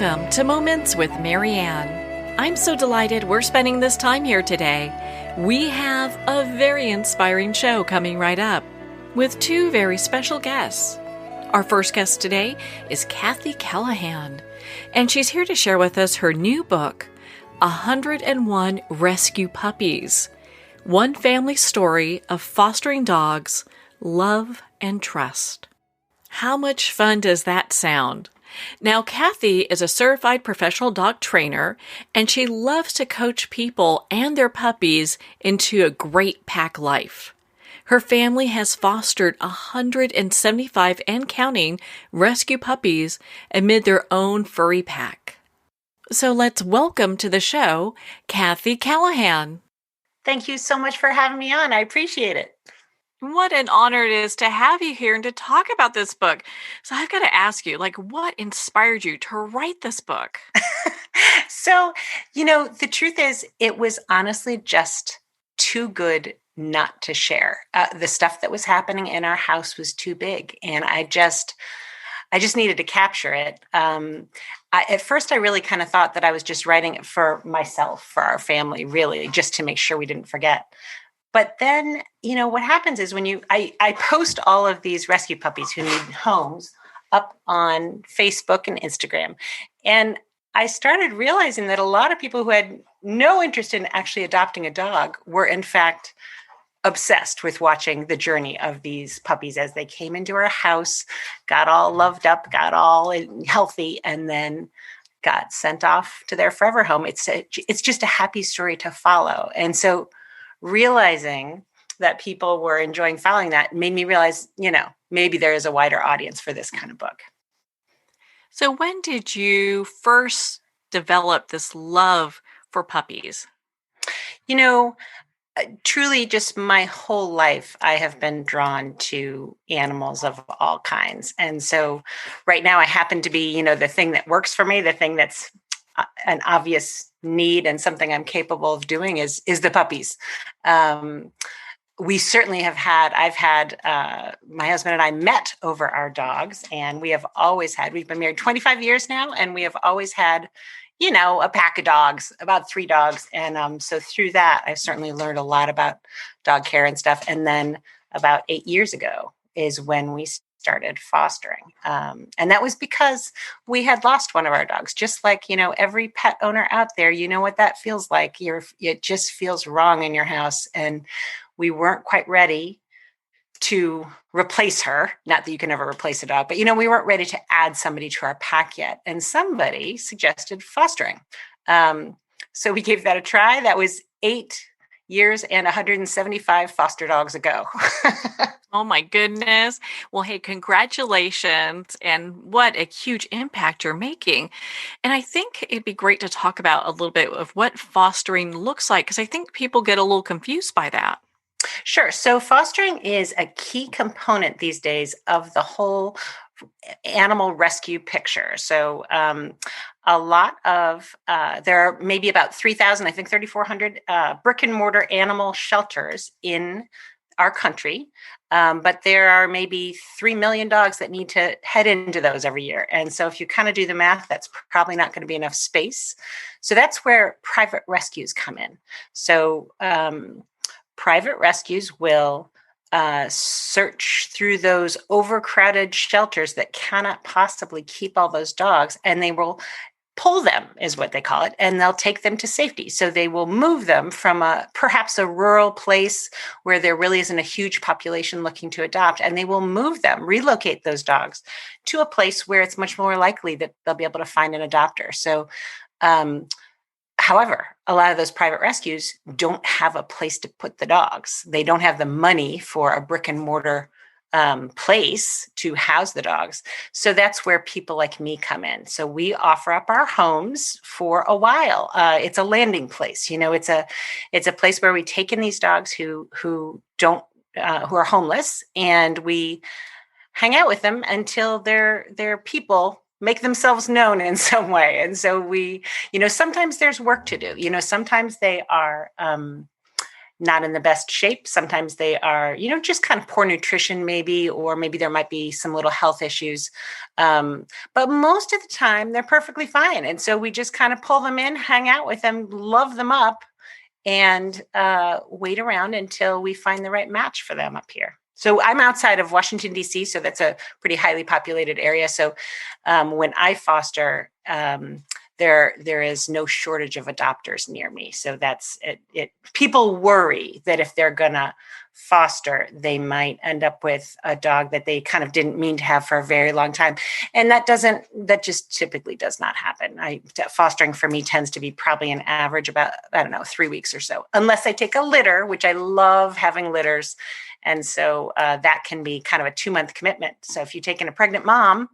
Welcome to Moments with Maryon. I'm so delighted we're spending this time here today. We have a very inspiring show coming right up with two very special guests. Our first guest today is Callahan, and she's here to share with us her new book, 101 Rescue Puppies, one family story of fostering dogs, love, and trust. How much fun does that sound? Now, Kathy is a certified professional dog trainer, and she loves to coach people and their puppies into a great pack life. Her family has fostered 175 and counting rescue puppies amid their own furry pack. So let's welcome to the show, Kathy Callahan. Thank you so much for having me on. I appreciate it. What an honor it is to have you here and to talk about this book. So I've got to ask you, what inspired you to write this book? So, the truth is, it was honestly just too good not to share. The stuff that was happening in our house was too big, and I just needed to capture it. At first, I really kind of thought that I was just writing it for myself, for our family, really, just to make sure we didn't forget. But then, what happens is when I post all of these rescue puppies who need homes up on Facebook and Instagram. And I started realizing that a lot of people who had no interest in actually adopting a dog were, in fact, obsessed with watching the journey of these puppies as they came into our house, got all loved up, got all healthy, and then got sent off to their forever home. It's just a happy story to follow. And so realizing that people were enjoying following that made me realize, maybe there is a wider audience for this kind of book. So when did you first develop this love for puppies? Truly just my whole life, I have been drawn to animals of all kinds. And so right now I happen to be, the thing that works for me, the thing that's an obvious need and something I'm capable of doing is the puppies. We certainly I've had, my husband and I met over our dogs, and we've been married 25 years now, and we have always had, a pack of dogs, about 3 dogs. And so through that, I've certainly learned a lot about dog care and stuff. And then about 8 years ago is when we started fostering. And that was because we had lost one of our dogs. Just like, every pet owner out there, what that feels like. It just feels wrong in your house. And we weren't quite ready to replace her. Not that you can never replace a dog, but, we weren't ready to add somebody to our pack yet. And somebody suggested fostering. So we gave that a try. That was 8 years and 175 foster dogs ago. Oh my goodness. Well, hey, congratulations. And what a huge impact you're making. And I think it'd be great to talk about a little bit of what fostering looks like, because I think people get a little confused by that. Sure. So fostering is a key component these days of the whole animal rescue picture. So a lot of, there are maybe about 3,000, I think 3,400 brick and mortar animal shelters in our country. But there are maybe 3 million dogs that need to head into those every year. And so if you kind of do the math, that's probably not going to be enough space. So that's where private rescues come in. So private rescues will search through those overcrowded shelters that cannot possibly keep all those dogs, and they will pull them, is what they call it, and they'll take them to safety. So they will move them from perhaps a rural place where there really isn't a huge population looking to adopt, and they will relocate those dogs to a place where it's much more likely that they'll be able to find an adopter. So however, a lot of those private rescues don't have a place to put the dogs. They don't have the money for a brick and mortar place to house the dogs. So that's where people like me come in. So we offer up our homes for a while. It's a landing place. It's a place where we take in these dogs who are homeless, and we hang out with them until their people make themselves known in some way. And so we, sometimes there's work to do. Sometimes they are not in the best shape. Sometimes they are, just kind of poor nutrition maybe, or maybe there might be some little health issues. But most of the time they're perfectly fine. And so we just kind of pull them in, hang out with them, love them up, and wait around until we find the right match for them up here. So I'm outside of Washington, D.C., so that's a pretty highly populated area. So when I foster, there is no shortage of adopters near me. So that's it. People worry that if they're going to foster, they might end up with a dog that they kind of didn't mean to have for a very long time. And that just typically does not happen. Fostering for me tends to be probably an average about, 3 weeks or so, unless I take a litter, which I love having litters. And so that can be kind of a 2-month commitment. So if you take in a pregnant mom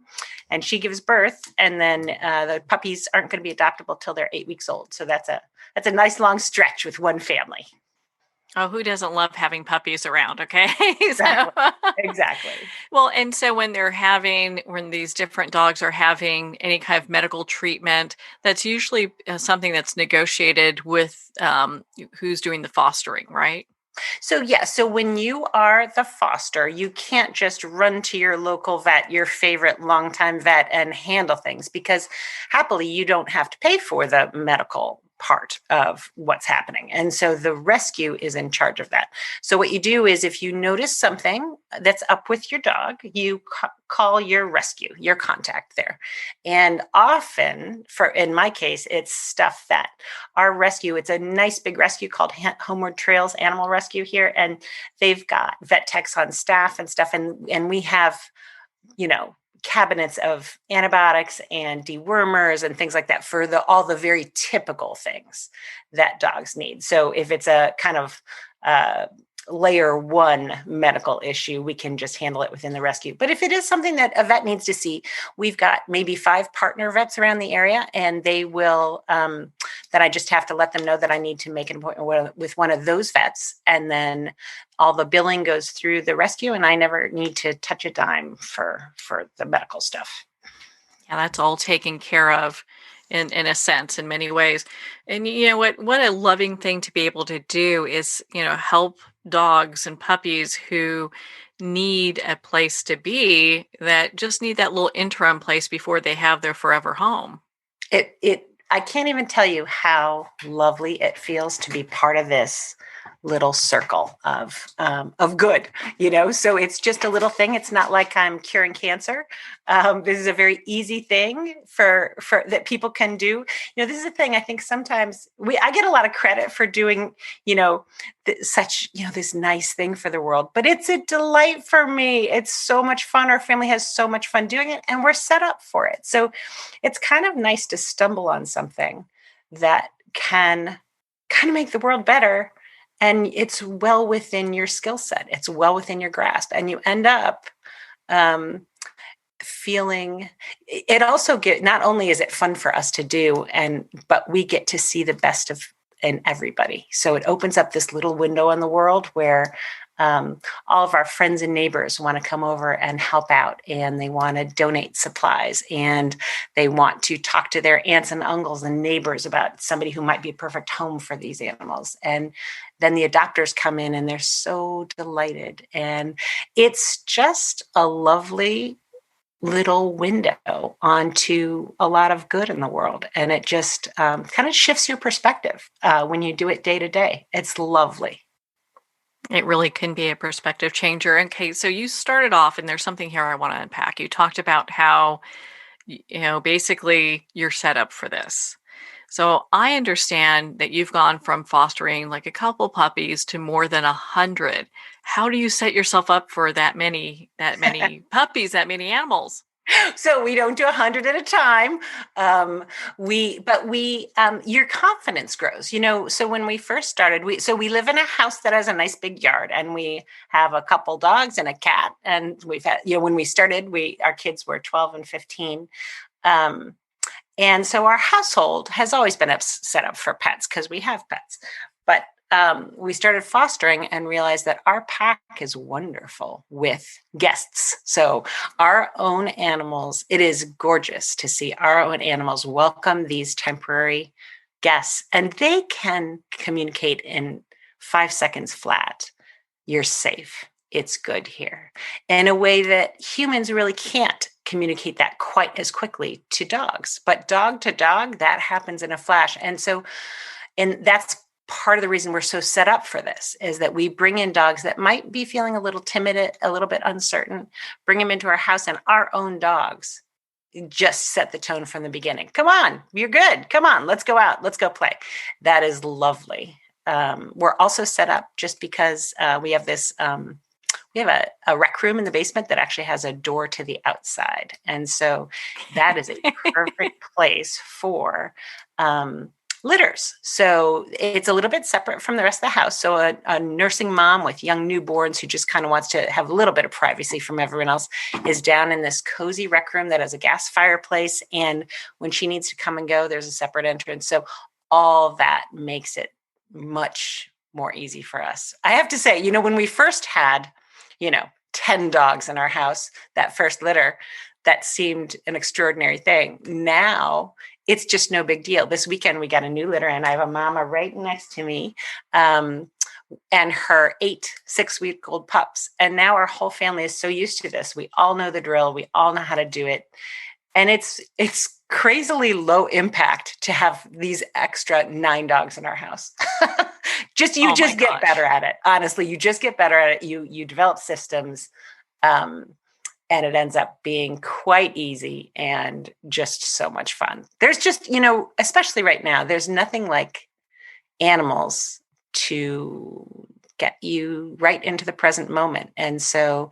and she gives birth, and then the puppies aren't going to be adoptable till they're 8 weeks old. So that's a nice long stretch with one family. Oh, who doesn't love having puppies around? Okay. Exactly. Well, and so when these different dogs are having any kind of medical treatment, that's usually something that's negotiated with who's doing the fostering, right? So when you are the foster, you can't just run to your local vet, your favorite longtime vet, and handle things, because happily you don't have to pay for the medical part of what's happening. And so the rescue is in charge of that. So what you do is, if you notice something that's up with your dog, you call your rescue, your contact there. And often, in my case, it's stuff that our rescue, it's a nice big rescue called Homeward Trails Animal Rescue here. And they've got vet techs on staff and stuff. And we have, cabinets of antibiotics and dewormers and things like that for all the very typical things that dogs need. So if it's a kind of layer 1 medical issue, we can just handle it within the rescue. But if it is something that a vet needs to see, we've got maybe 5 partner vets around the area, and they will, then I just have to let them know that I need to make an appointment with one of those vets. And then all the billing goes through the rescue, and I never need to touch a dime for the medical stuff. Yeah, that's all taken care of in a sense, in many ways. And what a loving thing to be able to do is, help dogs and puppies who need a place to be, that just need that little interim place before they have their forever home. I can't even tell you how lovely it feels to be part of this little circle of good, so it's just a little thing. It's not like I'm curing cancer. This is a very easy thing for that people can do. This is the thing. I think sometimes I get a lot of credit for doing, this nice thing for the world, but it's a delight for me. It's so much fun. Our family has so much fun doing it, and we're set up for it. So it's kind of nice to stumble on something that can kind of make the world better. And it's well within your skill set. It's well within your grasp. And you end up feeling it. Also not only is it fun for us to do, but we get to see the best in everybody. So it opens up this little window on the world where all of our friends and neighbors want to come over and help out, and they want to donate supplies, and they want to talk to their aunts and uncles and neighbors about somebody who might be a perfect home for these animals. And then the adopters come in, and they're so delighted. And it's just a lovely little window onto a lot of good in the world. And it just kind of shifts your perspective when you do it day to day. It's lovely. It really can be a perspective changer. Okay, so you started off, and there's something here I want to unpack. You talked about how, basically you're set up for this. So I understand that you've gone from fostering like a couple puppies to more than 100. How do you set yourself up for that many puppies, that many animals? So we don't do 100 at a time. Your confidence grows, so when we first started, we live in a house that has a nice big yard, and we have a couple dogs and a cat. And we've had, when we started, our kids were 12 and 15. And so our household has always been set up for pets because we have pets. But we started fostering and realized that our pack is wonderful with guests. So our own animals, it is gorgeous to see our own animals welcome these temporary guests, and they can communicate in 5 seconds flat. You're safe. It's good here. In a way that humans really can't communicate that quite as quickly to dogs. But dog to dog, that happens in a flash. And that's part of the reason we're so set up for this, is that we bring in dogs that might be feeling a little timid, a little bit uncertain, bring them into our house, and our own dogs just set the tone from the beginning. Come on, you're good. Come on, let's go out. Let's go play. That is lovely. We're also set up just because we have this, we have a rec room in the basement that actually has a door to the outside. And so that is a perfect place for litters. So it's a little bit separate from the rest of the house. So a nursing mom with young newborns who just kind of wants to have a little bit of privacy from everyone else is down in this cozy rec room that has a gas fireplace. And when she needs to come and go, there's a separate entrance. So all that makes it much more easy for us. I have to say, when we first had, 10 dogs in our house, that first litter, that seemed an extraordinary thing. Now it's just no big deal. This weekend, we got a new litter, and I have a mama right next to me and her 8 6-week-old pups. And now our whole family is so used to this. We all know the drill. We all know how to do it. And it's crazily low impact to have these extra 9 dogs in our house. You get better at it. Honestly, you just get better at it. You develop systems. And it ends up being quite easy and just so much fun. There's just, especially right now, there's nothing like animals to get you right into the present moment. And so,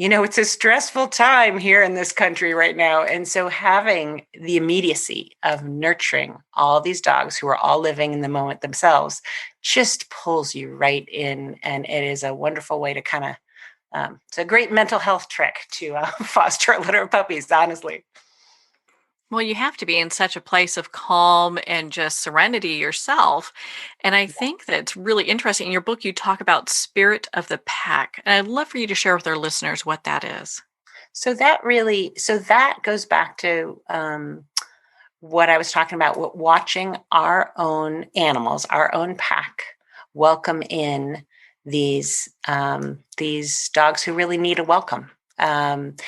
it's a stressful time here in this country right now. And so having the immediacy of nurturing all these dogs who are all living in the moment themselves just pulls you right in. And it is a wonderful way to kind of it's a great mental health trick to foster a litter of puppies, honestly. Well, you have to be in such a place of calm and just serenity yourself. And I think that's really interesting. In your book, you talk about spirit of the pack. And I'd love for you to share with our listeners what that is. So that goes back to what I was talking about, watching our own animals, our own pack, welcome in these dogs who really need a welcome. And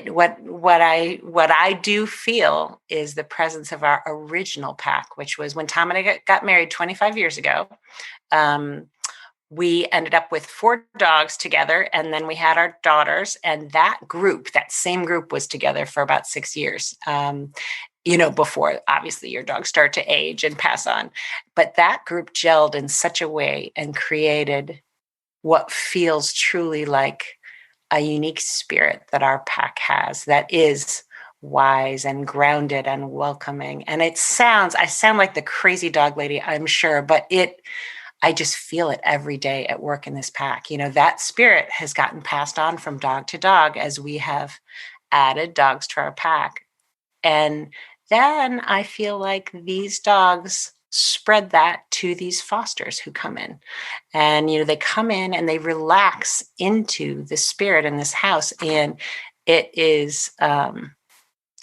what I do feel is the presence of our original pack, which was when Tom and I got married 25 years ago. We ended up with 4 dogs together, and then we had our daughters, and that same group was together for about 6 years. Before obviously your dogs start to age and pass on. But that group gelled in such a way and created what feels truly like a unique spirit that our pack has that is wise and grounded and welcoming. And I sound like the crazy dog lady, I'm sure, but I just feel it every day at work in this pack. That spirit has gotten passed on from dog to dog as we have added dogs to our pack. And then I feel like these dogs spread that to these fosters who come in. And, they come in and they relax into the spirit in this house. And it is,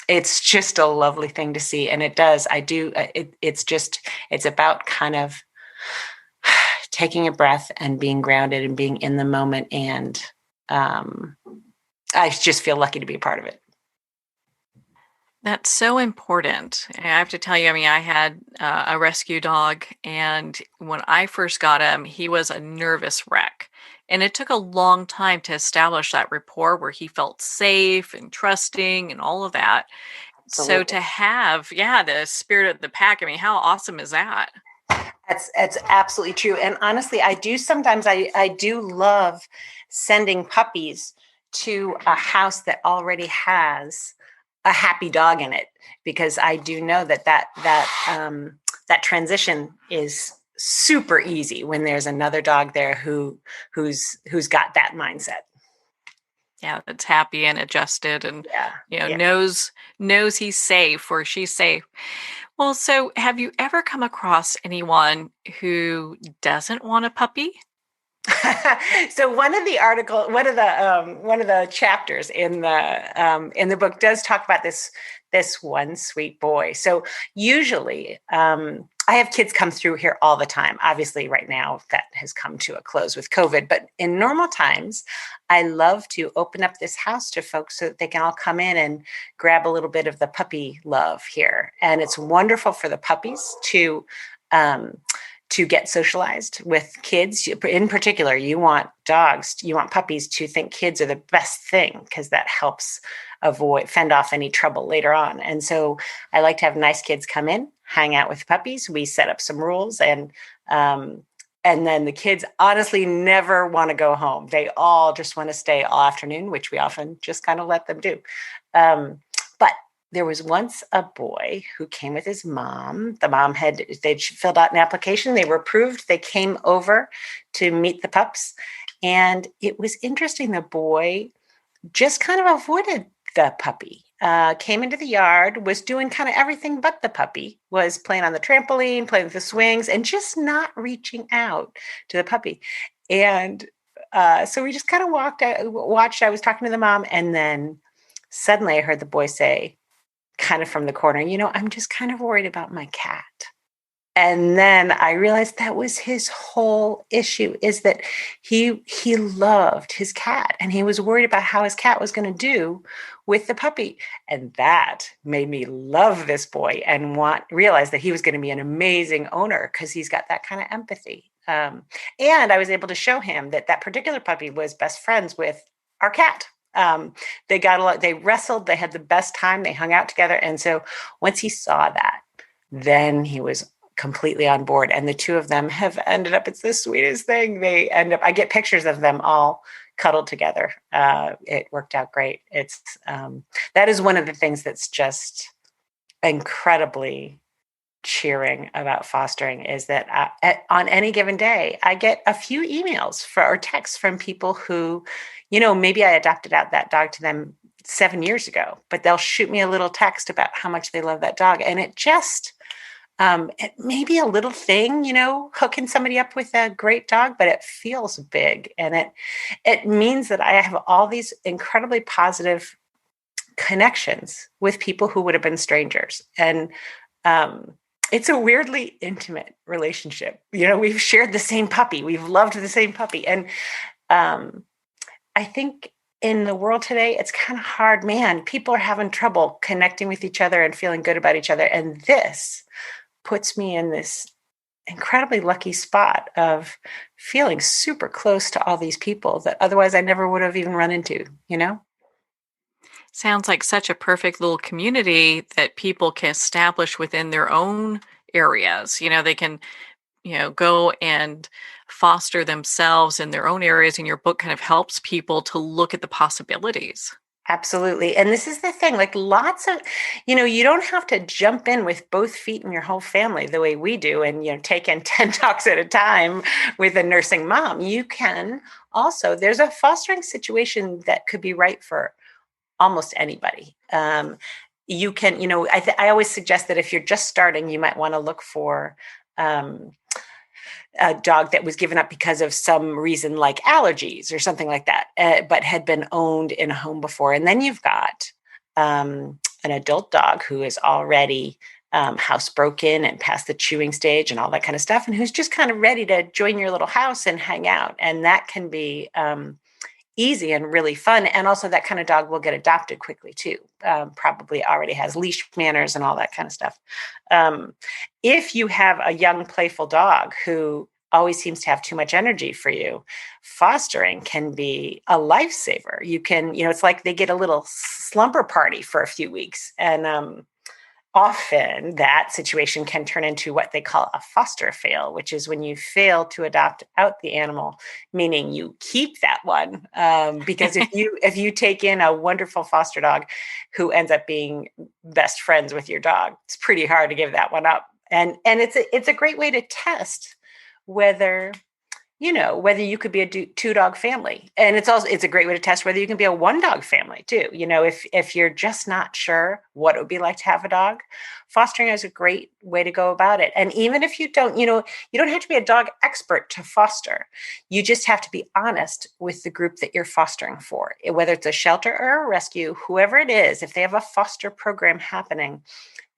it's just a lovely thing to see. And it's about kind of taking a breath and being grounded and being in the moment. And I just feel lucky to be a part of it. That's so important. I have to tell you, I had a rescue dog, and when I first got him, he was a nervous wreck. And it took a long time to establish that rapport where he felt safe and trusting and all of that. Absolutely. So to have, the spirit of the pack, how awesome is that? That's absolutely true. And honestly, I do love sending puppies to a house that already has a happy dog in it, because I do know that transition is super easy when there's another dog there who's got that mindset. Yeah, that's happy and adjusted, and knows he's safe or she's safe. Well, so have you ever come across anyone who doesn't want a puppy? So one of the chapters in the book does talk about this one sweet boy. So usually I have kids come through here all the time. Obviously, right now that has come to a close with COVID, but in normal times, I love to open up this house to folks so that they can all come in and grab a little bit of the puppy love here. And it's wonderful for the puppies um, to get socialized with kids. In particular, you want puppies to think kids are the best thing because that helps fend off any trouble later on. And so I like to have nice kids come in, hang out with puppies. We set up some rules, and then the kids honestly never want to go home. They all just want to stay all afternoon, which we often just kind of let them do. But there was once a boy who came with his mom. The mom they'd filled out an application. They were approved. They came over to meet the pups. And it was interesting. The boy just kind of avoided the puppy, came into the yard, was doing kind of everything but the puppy, was playing on the trampoline, playing with the swings, and just not reaching out to the puppy. And so we just kind of watched. I was talking to the mom, and then suddenly I heard the boy say, kind of from the corner, I'm just kind of worried about my cat. And then I realized that was his whole issue, is that he loved his cat and he was worried about how his cat was going to do with the puppy. And that made me love this boy and realize that he was going to be an amazing owner because he's got that kind of empathy. And I was able to show him that particular puppy was best friends with our cat. They got a lot, they wrestled, they had the best time, they hung out together. And so once he saw that, then he was completely on board. And the two of them have ended up, it's the sweetest thing. I get pictures of them all cuddled together. It worked out great. That is one of the things that's just incredibly cheering about fostering, is that on any given day, I get a few emails or texts from people who, maybe I adopted out that dog to them 7 years ago, but they'll shoot me a little text about how much they love that dog. And it just, it may be a little thing, hooking somebody up with a great dog, but it feels big. And it means that I have all these incredibly positive connections with people who would have been strangers. And it's a weirdly intimate relationship. We've shared the same puppy. We've loved the same puppy. And I think in the world today, it's kind of hard. Man, people are having trouble connecting with each other and feeling good about each other. And this puts me in this incredibly lucky spot of feeling super close to all these people that otherwise I never would have even run into, Sounds like such a perfect little community that people can establish within their own areas. They can, go and foster themselves in their own areas. And your book kind of helps people to look at the possibilities. Absolutely. And this is the thing, like lots of, you don't have to jump in with both feet in your whole family the way we do and, take in 10 dogs at a time with a nursing mom. You can also, there's a fostering situation that could be right for almost anybody. You can, I always suggest that if you're just starting, you might want to look for a dog that was given up because of some reason like allergies or something like that, but had been owned in a home before. And then you've got an adult dog who is already housebroken and past the chewing stage and all that kind of stuff, and who's just kind of ready to join your little house and hang out. And that can be easy and really fun. And also that kind of dog will get adopted quickly too. Probably already has leash manners and all that kind of stuff. If you have a young, playful dog who always seems to have too much energy for you, fostering can be a lifesaver. You can, it's like they get a little slumber party for a few weeks. And often that situation can turn into what they call a foster fail, which is when you fail to adopt out the animal, meaning you keep that one. Because if you take in a wonderful foster dog who ends up being best friends with your dog, it's pretty hard to give that one up. And it's a great way to test whether you could be a 2-dog family. And it's a great way to test whether you can be a 1-dog family too. If you're just not sure what it would be like to have a dog, fostering is a great way to go about it. And even if you don't, you don't have to be a dog expert to foster. You just have to be honest with the group that you're fostering for, whether it's a shelter or a rescue, whoever it is. If they have a foster program happening,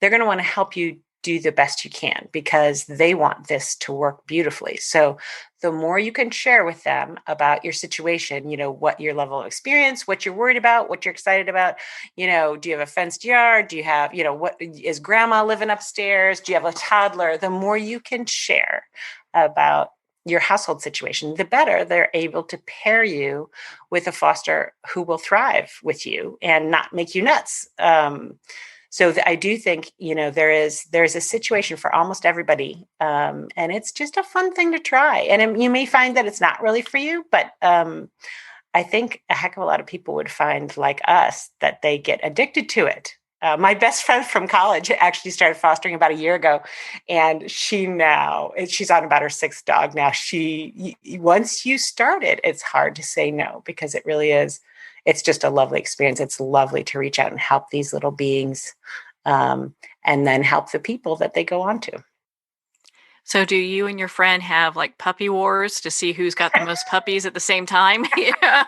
they're going to want to help you do the best you can because they want this to work beautifully. So the more you can share with them about your situation, what your level of experience, what you're worried about, what you're excited about, do you have a fenced yard? Do you have, what is grandma living upstairs? Do you have a toddler? The more you can share about your household situation, the better they're able to pair you with a foster who will thrive with you and not make you nuts. So I do think, there's a situation for almost everybody. And it's just a fun thing to try. And you may find that it's not really for you, but I think a heck of a lot of people would find, like us, that they get addicted to it. My best friend from college actually started fostering about a year ago, and she's on about her sixth dog now. Once you start it, it's hard to say no because it really is. It's just a lovely experience. It's lovely to reach out and help these little beings, and then help the people that they go on to. So do you and your friend have like puppy wars to see who's got the most puppies at the same time? Yeah.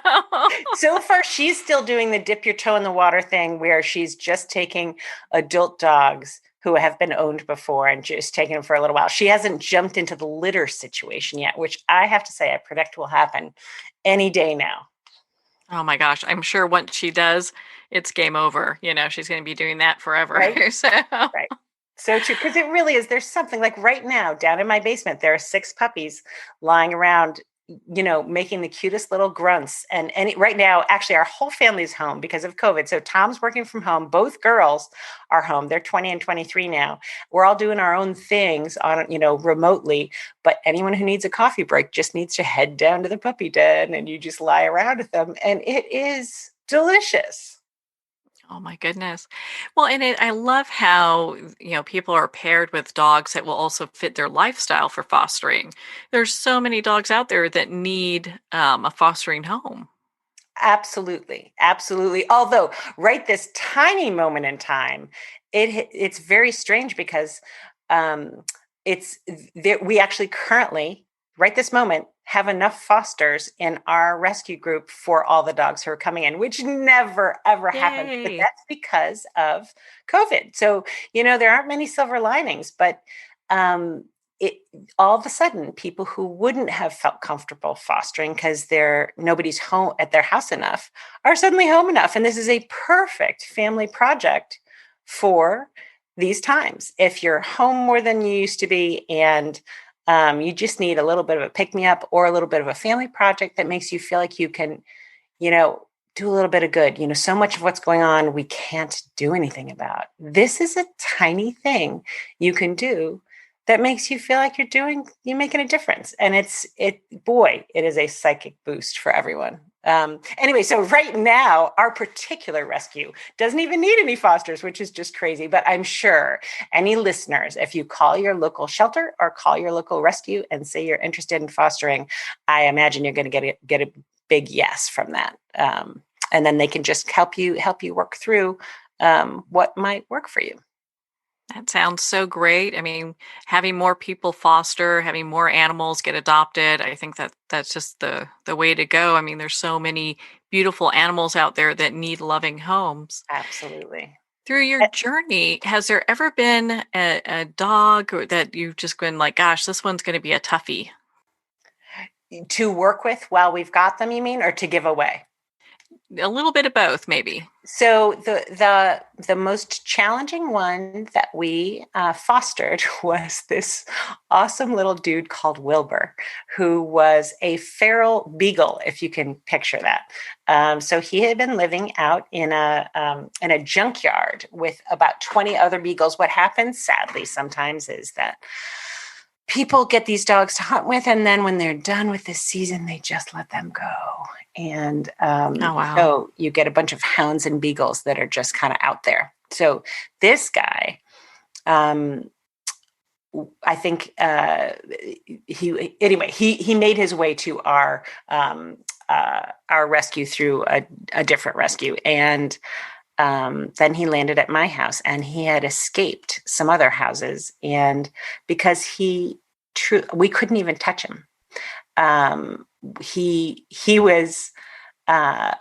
So far, she's still doing the dip your toe in the water thing where she's just taking adult dogs who have been owned before and just taking them for a little while. She hasn't jumped into the litter situation yet, which I have to say I predict will happen any day now. Oh my gosh, I'm sure once she does, it's game over. She's going to be doing that forever. Right? So, Right. So true. Because it really is. There's something like right now down in my basement, there are 6 puppies lying around, making the cutest little grunts. And right now, actually, our whole family is home because of COVID. So Tom's working from home. Both girls are home. They're 20 and 23 now. We're all doing our own things on, remotely. But anyone who needs a coffee break just needs to head down to the puppy den and you just lie around with them. And it is delicious. oh my goodness. Well, and I love how, people are paired with dogs that will also fit their lifestyle for fostering. There's so many dogs out there that need a fostering home. Absolutely. Absolutely. Although right this tiny moment in time, it's very strange because um, it's we actually currently right this moment have enough fosters in our rescue group for all the dogs who are coming in, which never ever happens. But Yay. that's because of COVID. So, there aren't many silver linings, but um, it all of a sudden people who wouldn't have felt comfortable fostering because nobody's home at their house enough are suddenly home enough. And this is a perfect family project for these times. If you're home more than you used to be and you just need a little bit of a pick me up or a little bit of a family project that makes you feel like you can, do a little bit of good. So much of what's going on, we can't do anything about. This is a tiny thing you can do that makes you feel like you're making a difference. And it is a psychic boost for everyone. Anyway, so right now, our particular rescue doesn't even need any fosters, which is just crazy. But I'm sure any listeners, if you call your local shelter or call your local rescue and say you're interested in fostering, I imagine you're going to get a big yes from that. And then they can just help you work through what might work for you. That sounds so great. I mean, having more people foster, having more animals get adopted, I think that's just the way to go. I mean, there's so many beautiful animals out there that need loving homes. Absolutely. Through your journey, has there ever been a dog that you've just been like, gosh, this one's going to be a toughie? To work with while we've got them, you mean, or to give away? A little bit of both, maybe. So the most challenging one that we fostered was this awesome little dude called Wilbur, who was a feral beagle, if you can picture that. So he had been living out in a junkyard with about 20 other beagles. What happens, sadly, sometimes is that people get these dogs to hunt with, and then when they're done with this season, they just let them go. And Oh, wow. so you get a bunch of hounds and beagles that are just kind of out there. So this guy, I think he made his way to our rescue through a different rescue, and then he landed at my house, and he had escaped some other houses, and because we couldn't even touch him. He was.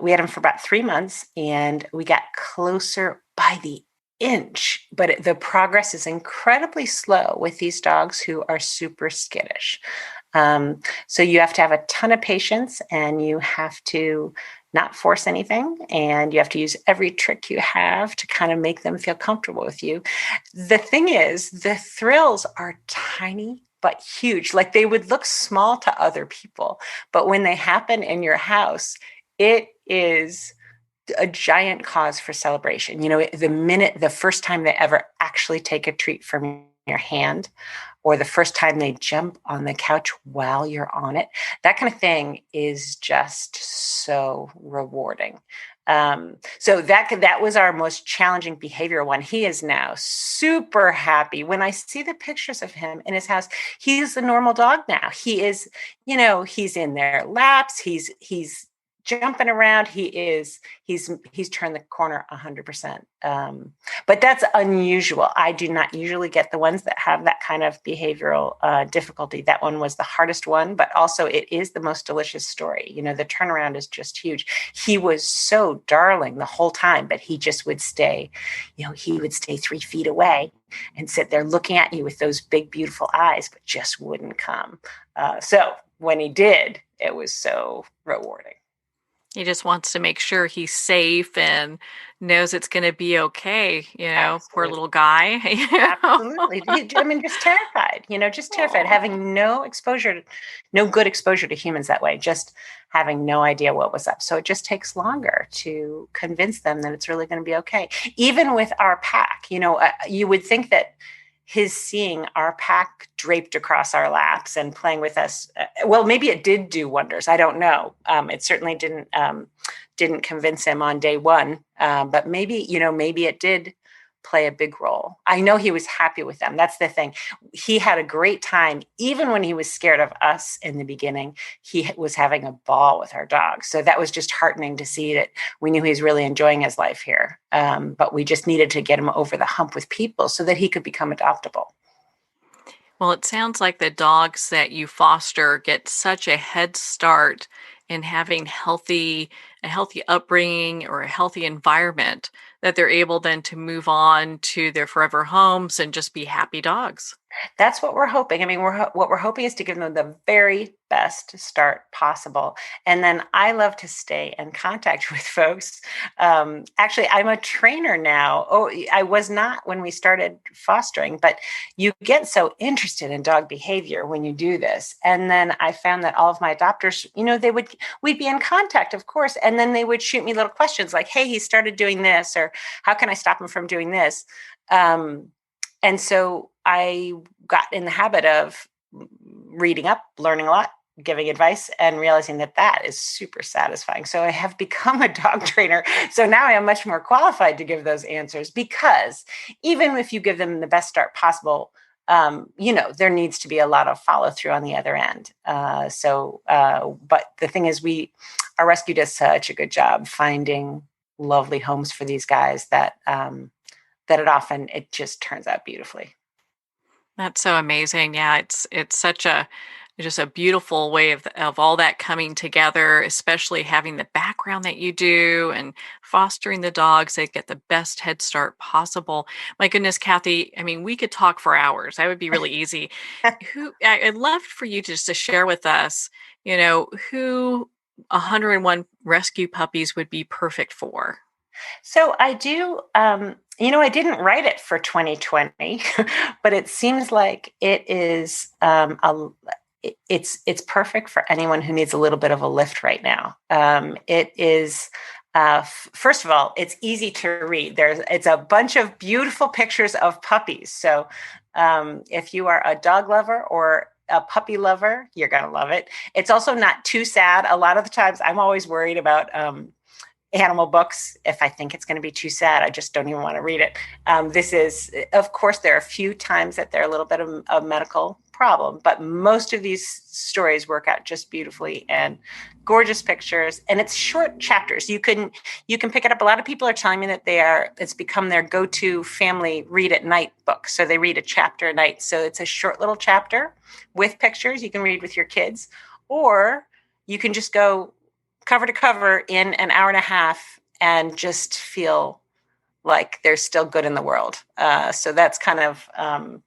We had him for about 3 months, and we got closer by the inch, but the progress is incredibly slow with these dogs who are super skittish. So you have to have a ton of patience, and you have to not force anything, and you have to use every trick you have to kind of make them feel comfortable with you. The thing is, the thrills are tiny but huge. Like, they would look small to other people, but when they happen in your house, it is a giant cause for celebration. The first time they ever actually take a treat from your hand, or the first time they jump on the couch while you're on it, that kind of thing is just so rewarding. So that was our most challenging behavior one. He is now super happy. When I see the pictures of him in his house, he's a normal dog now. He is, he's in their laps. He's jumping around. He's turned the corner 100%. But that's unusual. I do not usually get the ones that have that kind of behavioral difficulty. That one was the hardest one, but also it is the most delicious story. The turnaround is just huge. He was so darling the whole time, but he just would stay, he would stay 3 feet away and sit there looking at you with those big, beautiful eyes, but just wouldn't come. So when he did, it was so rewarding. He just wants to make sure he's safe and knows it's going to be okay. Poor Absolutely. little guy. Absolutely. I mean, just terrified, just terrified, having no good exposure to humans that way, just having no idea what was up. So it just takes longer to convince them that it's really going to be okay. Even with our pack, you would think that his seeing our pack draped across our laps and playing with us, well, maybe it did do wonders. I don't know. It certainly didn't convince him on day one, but maybe it did play a big role. I know he was happy with them. That's the thing. He had a great time. Even when he was scared of us in the beginning, he was having a ball with our dog. So that was just heartening to see that we knew he was really enjoying his life here. But we just needed to get him over the hump with people so that he could become adoptable. Well, it sounds like the dogs that you foster get such a head start in having a healthy upbringing or a healthy environment that they're able then to move on to their forever homes and just be happy dogs. That's what we're hoping. I mean, what we're hoping is to give them the very best start possible. And then I love to stay in contact with folks. Actually, I'm a trainer now. Oh, I was not when we started fostering, but you get so interested in dog behavior when you do this. And then I found that all of my adopters, we'd be in contact, of course, and then they would shoot me little questions like, hey, he started doing this, or how can I stop him from doing this? And so I got in the habit of reading up, learning a lot, giving advice, and realizing that is super satisfying. So I have become a dog trainer. So now I am much more qualified to give those answers, because even if you give them the best start possible, there needs to be a lot of follow through on the other end. But the thing is, our rescue does such a good job finding lovely homes for these guys that it just turns out beautifully. That's so amazing. Yeah, it's such just a beautiful way of all that coming together, especially having the background that you do and fostering the dogs that get the best head start possible. My goodness, Kathy, I mean, we could talk for hours. That would be really easy. I'd love for you just to share with us, who 101 rescue puppies would be perfect for. So I do, I didn't write it for 2020, but it seems like it is it's perfect for anyone who needs a little bit of a lift right now. It is. First of all, it's easy to read. It's a bunch of beautiful pictures of puppies. So if you are a dog lover or a puppy lover, you're going to love it. It's also not too sad. A lot of the times I'm always worried about animal books. If I think it's going to be too sad, I just don't even want to read it. This is, of course, there are a few times that they're a little bit of a medical problem, but most of these stories work out just beautifully, and gorgeous pictures. And it's short chapters. You can pick it up. A lot of people are telling me that it's become their go-to family read at night book. So they read a chapter a night. So it's a short little chapter with pictures you can read with your kids, or you can just go cover to cover in an hour and a half and just feel like there's still good in the world. So that's kind of, I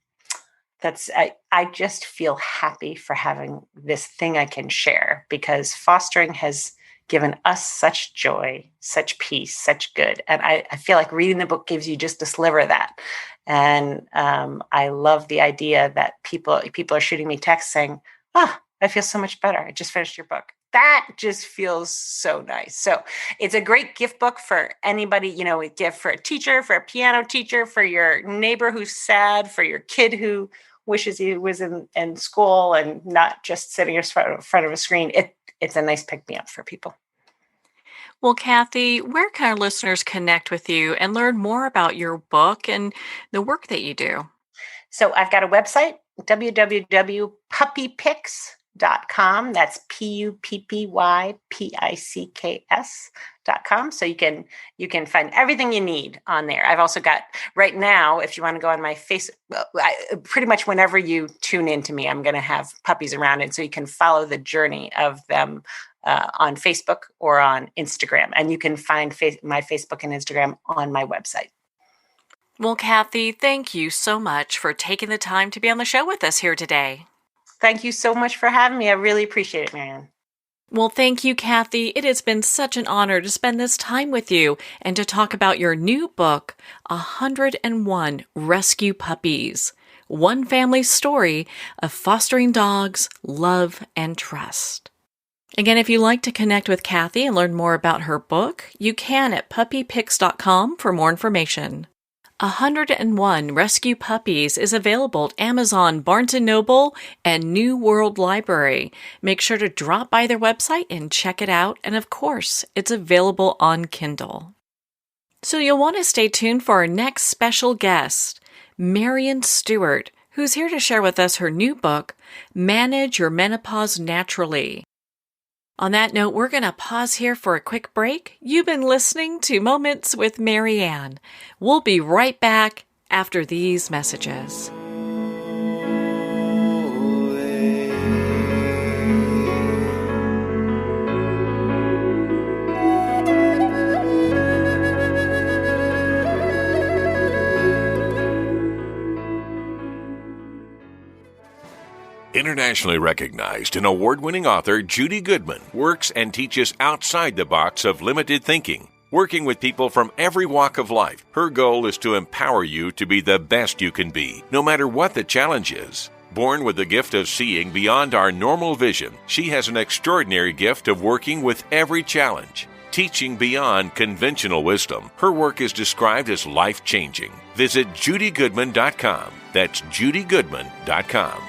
just feel happy for having this thing I can share, because fostering has given us such joy, such peace, such good. And I feel like reading the book gives you just a sliver of that. And I love the idea that people are shooting me texts saying, I feel so much better. I just finished your book. That just feels so nice. So it's a great gift book for anybody, a gift for a teacher, for a piano teacher, for your neighbor who's sad, for your kid who wishes he was in school and not just sitting in front of a screen. It's a nice pick-me-up for people. Well, Kathy, where can our listeners connect with you and learn more about your book and the work that you do? So I've got a website, www.puppypicks.com. That's PUPPYPICKS.com. So you can find everything you need on there. I've also got, right now, if you want to go on my face, pretty much whenever you tune into me, I'm going to have puppies around. And so you can follow the journey of them on Facebook or on Instagram. And you can find my Facebook and Instagram on my website. Well, Kathy, thank you so much for taking the time to be on the show with us here today. Thank you so much for having me. I really appreciate it, Maryon. Well, thank you, Kathy. It has been such an honor to spend this time with you and to talk about your new book, 101 Rescue Puppies, one family's story of fostering dogs, love, and trust. Again, if you'd like to connect with Kathy and learn more about her book, you can at puppypicks.com for more information. 101 Rescue Puppies is available at Amazon, Barnes & Noble, and New World Library. Make sure to drop by their website and check it out. And of course, it's available on Kindle. So you'll want to stay tuned for our next special guest, Maryon Stewart, who's here to share with us her new book, Manage Your Menopause Naturally. On that note, we're going to pause here for a quick break. You've been listening to Moments with Maryann. We'll be right back after these messages. Internationally recognized and award-winning author Judy Goodman works and teaches outside the box of limited thinking. Working with people from every walk of life, her goal is to empower you to be the best you can be, no matter what the challenge is. Born with the gift of seeing beyond our normal vision, she has an extraordinary gift of working with every challenge. Teaching beyond conventional wisdom, her work is described as life-changing. Visit judygoodman.com. That's judygoodman.com.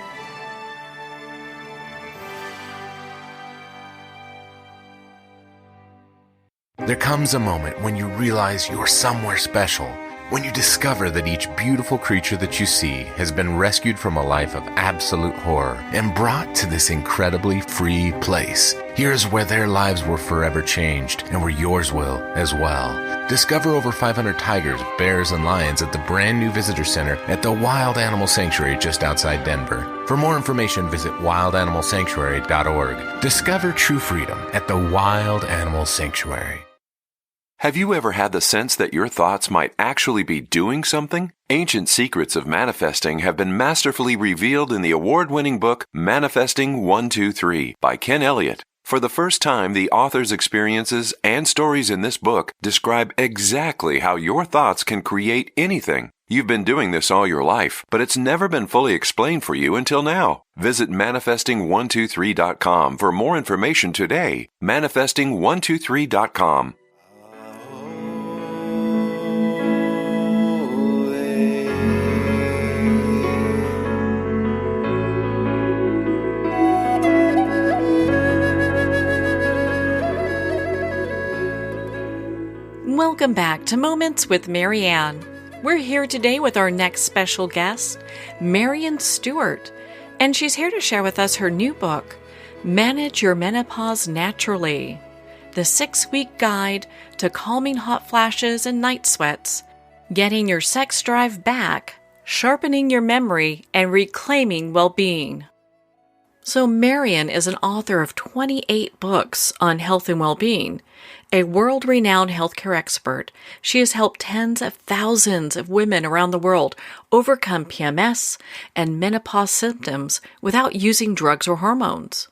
There comes a moment when you realize you're somewhere special, when you discover that each beautiful creature that you see has been rescued from a life of absolute horror and brought to this incredibly free place. Here's where their lives were forever changed and where yours will as well. Discover over 500 tigers, bears, and lions at the brand new visitor center at the Wild Animal Sanctuary just outside Denver. For more information, visit wildanimalsanctuary.org. Discover true freedom at the Wild Animal Sanctuary. Have you ever had the sense that your thoughts might actually be doing something? Ancient secrets of manifesting have been masterfully revealed in the award-winning book Manifesting 123 by Ken Elliott. For the first time, the author's experiences and stories in this book describe exactly how your thoughts can create anything. You've been doing this all your life, but it's never been fully explained for you until now. Visit manifesting123.com for more information today. Manifesting123.com. Welcome back to Moments with Maryann. We're here today with our next special guest, Maryon Stewart, and she's here to share with us her new book, Manage Your Menopause Naturally, the 6-week guide to calming hot flashes and night sweats, getting your sex drive back, sharpening your memory, and reclaiming well-being. So, Maryon is an author of 28 books on health and well-being. A world-renowned healthcare expert, she has helped tens of thousands of women around the world overcome PMS and menopause symptoms without using drugs or hormones.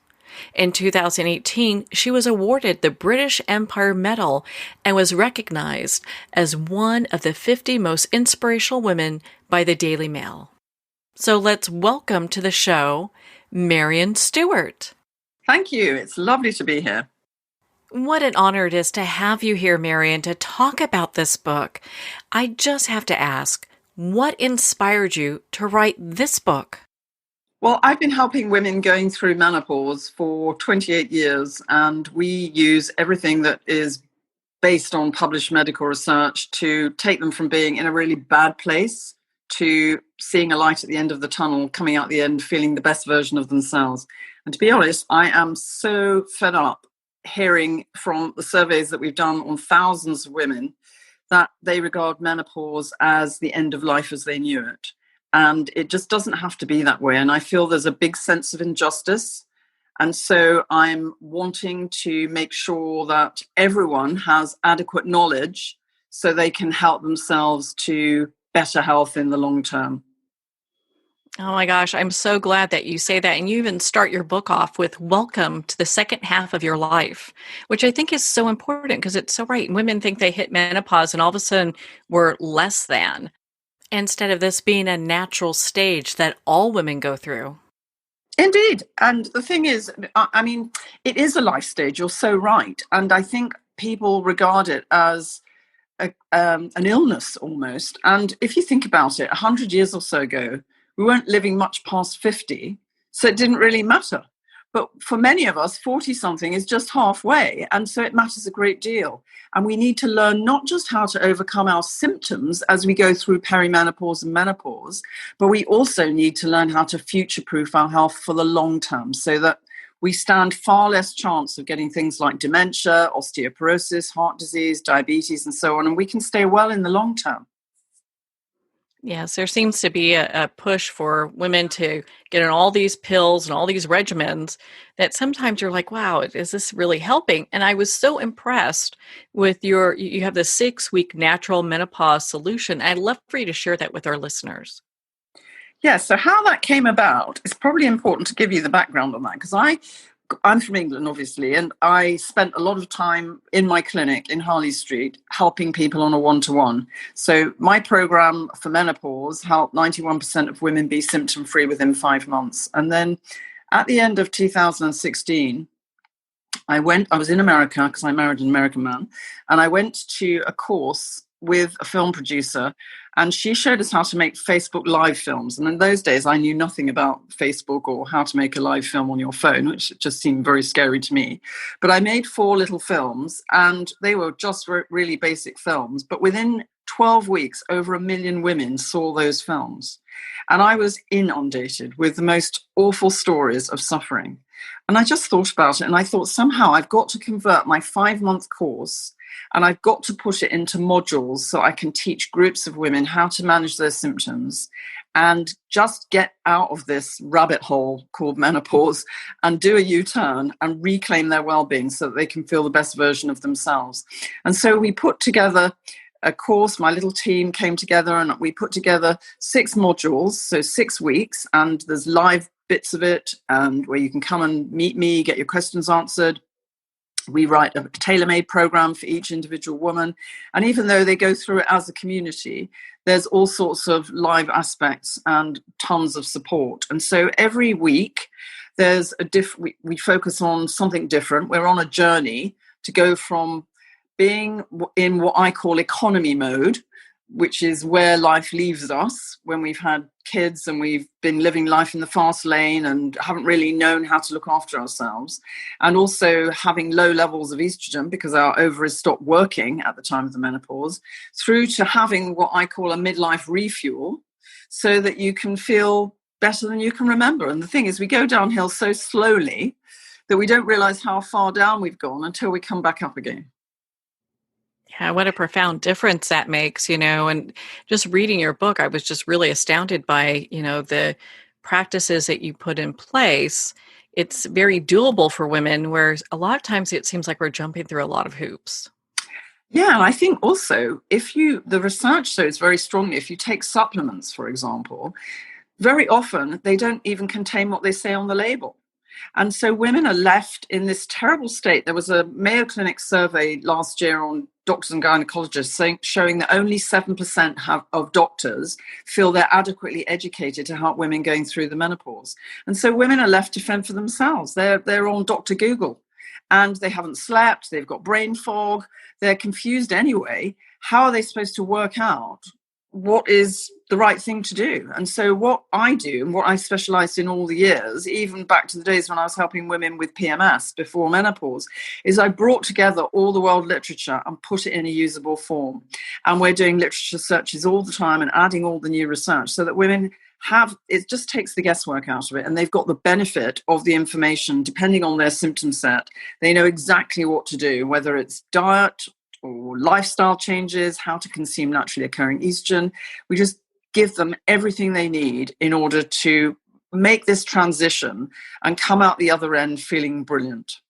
In 2018, she was awarded the British Empire Medal and was recognized as one of the 50 most inspirational women by the Daily Mail. So let's welcome to the show Maryon Stewart. Thank you. It's lovely to be here. What an honor it is to have you here, Maryon, to talk about this book. I just have to ask, what inspired you to write this book? Well, I've been helping women going through menopause for 28 years, and we use everything that is based on published medical research to take them from being in a really bad place to seeing a light at the end of the tunnel, coming out the end, feeling the best version of themselves. And to be honest, I am so fed up hearing from the surveys that we've done on thousands of women that they regard menopause as the end of life as they knew it. And it just doesn't have to be that way. And I feel there's a big sense of injustice. And so I'm wanting to make sure that everyone has adequate knowledge so they can help themselves to better health in the long term. Oh my gosh, I'm so glad that you say that. And you even start your book off with welcome to the second half of your life, which I think is so important because it's so right. Women think they hit menopause and all of a sudden we're less than, instead of this being a natural stage that all women go through. Indeed. And the thing is, I mean, it is a life stage. You're so right. And I think people regard it as an illness almost. And if you think about it, 100 years or so ago, we weren't living much past 50, so it didn't really matter. But for many of us, 40-something is just halfway, and so it matters a great deal. And we need to learn not just how to overcome our symptoms as we go through perimenopause and menopause, but we also need to learn how to future-proof our health for the long term so that we stand far less chance of getting things like dementia, osteoporosis, heart disease, diabetes, and so on, and we can stay well in the long term. Yes, there seems to be a push for women to get on all these pills and all these regimens that sometimes you're like, wow, is this really helping? And I was so impressed with you have the 6-week natural menopause solution. I'd love for you to share that with our listeners. Yeah, so how that came about, it's probably important to give you the background on that, because I'm from England, obviously, and I spent a lot of time in my clinic in Harley Street helping people on a one-to-one. So my program for menopause helped 91% of women be symptom-free within 5 months. And then at the end of 2016, I was in America because I married an American man, and I went to a course with a film producer, and she showed us how to make Facebook live films. And in those days, I knew nothing about Facebook or how to make a live film on your phone, which just seemed very scary to me. But I made 4 little films, and they were just really basic films. But within 12 weeks, over 1 million women saw those films. And I was inundated with the most awful stories of suffering. And I just thought about it, and I thought somehow I've got to convert my 5-month course, and I've got to put it into modules so I can teach groups of women how to manage their symptoms and just get out of this rabbit hole called menopause and do a U-turn and reclaim their well-being so that they can feel the best version of themselves. And so we put together a course. My little team came together and we put together 6 modules, so 6 weeks, and there's live bits of it and where you can come and meet me, get your questions answered. We write a tailor-made program for each individual woman. And even though they go through it as a community, there's all sorts of live aspects and tons of support. And so every week there's we focus on something different. We're on a journey to go from being in what I call economy mode, which is where life leaves us when we've had kids and we've been living life in the fast lane and haven't really known how to look after ourselves, and also having low levels of estrogen because our ovaries stop working at the time of the menopause, through to having what I call a midlife refuel so that you can feel better than you can remember. And the thing is, we go downhill so slowly that we don't realize how far down we've gone until we come back up again. Yeah, what a profound difference that makes, and just reading your book, I was just really astounded by, the practices that you put in place it's very doable for women, whereas a lot of times it seems like we're jumping through a lot of hoops. Yeah, and I think also the research shows very strongly, if you take supplements, for example, very often they don't even contain what they say on the label. And so women are left in this terrible state. There was a Mayo Clinic survey last year on doctors and gynecologists showing that only 7% of doctors feel they're adequately educated to help women going through the menopause. And so women are left to fend for themselves. They're on Dr. Google and they haven't slept. They've got brain fog. They're confused anyway. How are they supposed to work out what is the right thing to do? And so what I do and what I specialized in all the years, even back to the days when I was helping women with PMS before menopause, is I brought together all the world literature and put it in a usable form. And we're doing literature searches all the time and adding all the new research so that women it just takes the guesswork out of it, and they've got the benefit of the information depending on their symptom set. They know exactly what to do, whether it's diet or lifestyle changes, how to consume naturally occurring estrogen. We just give them everything they need in order to make this transition and come out the other end feeling brilliant.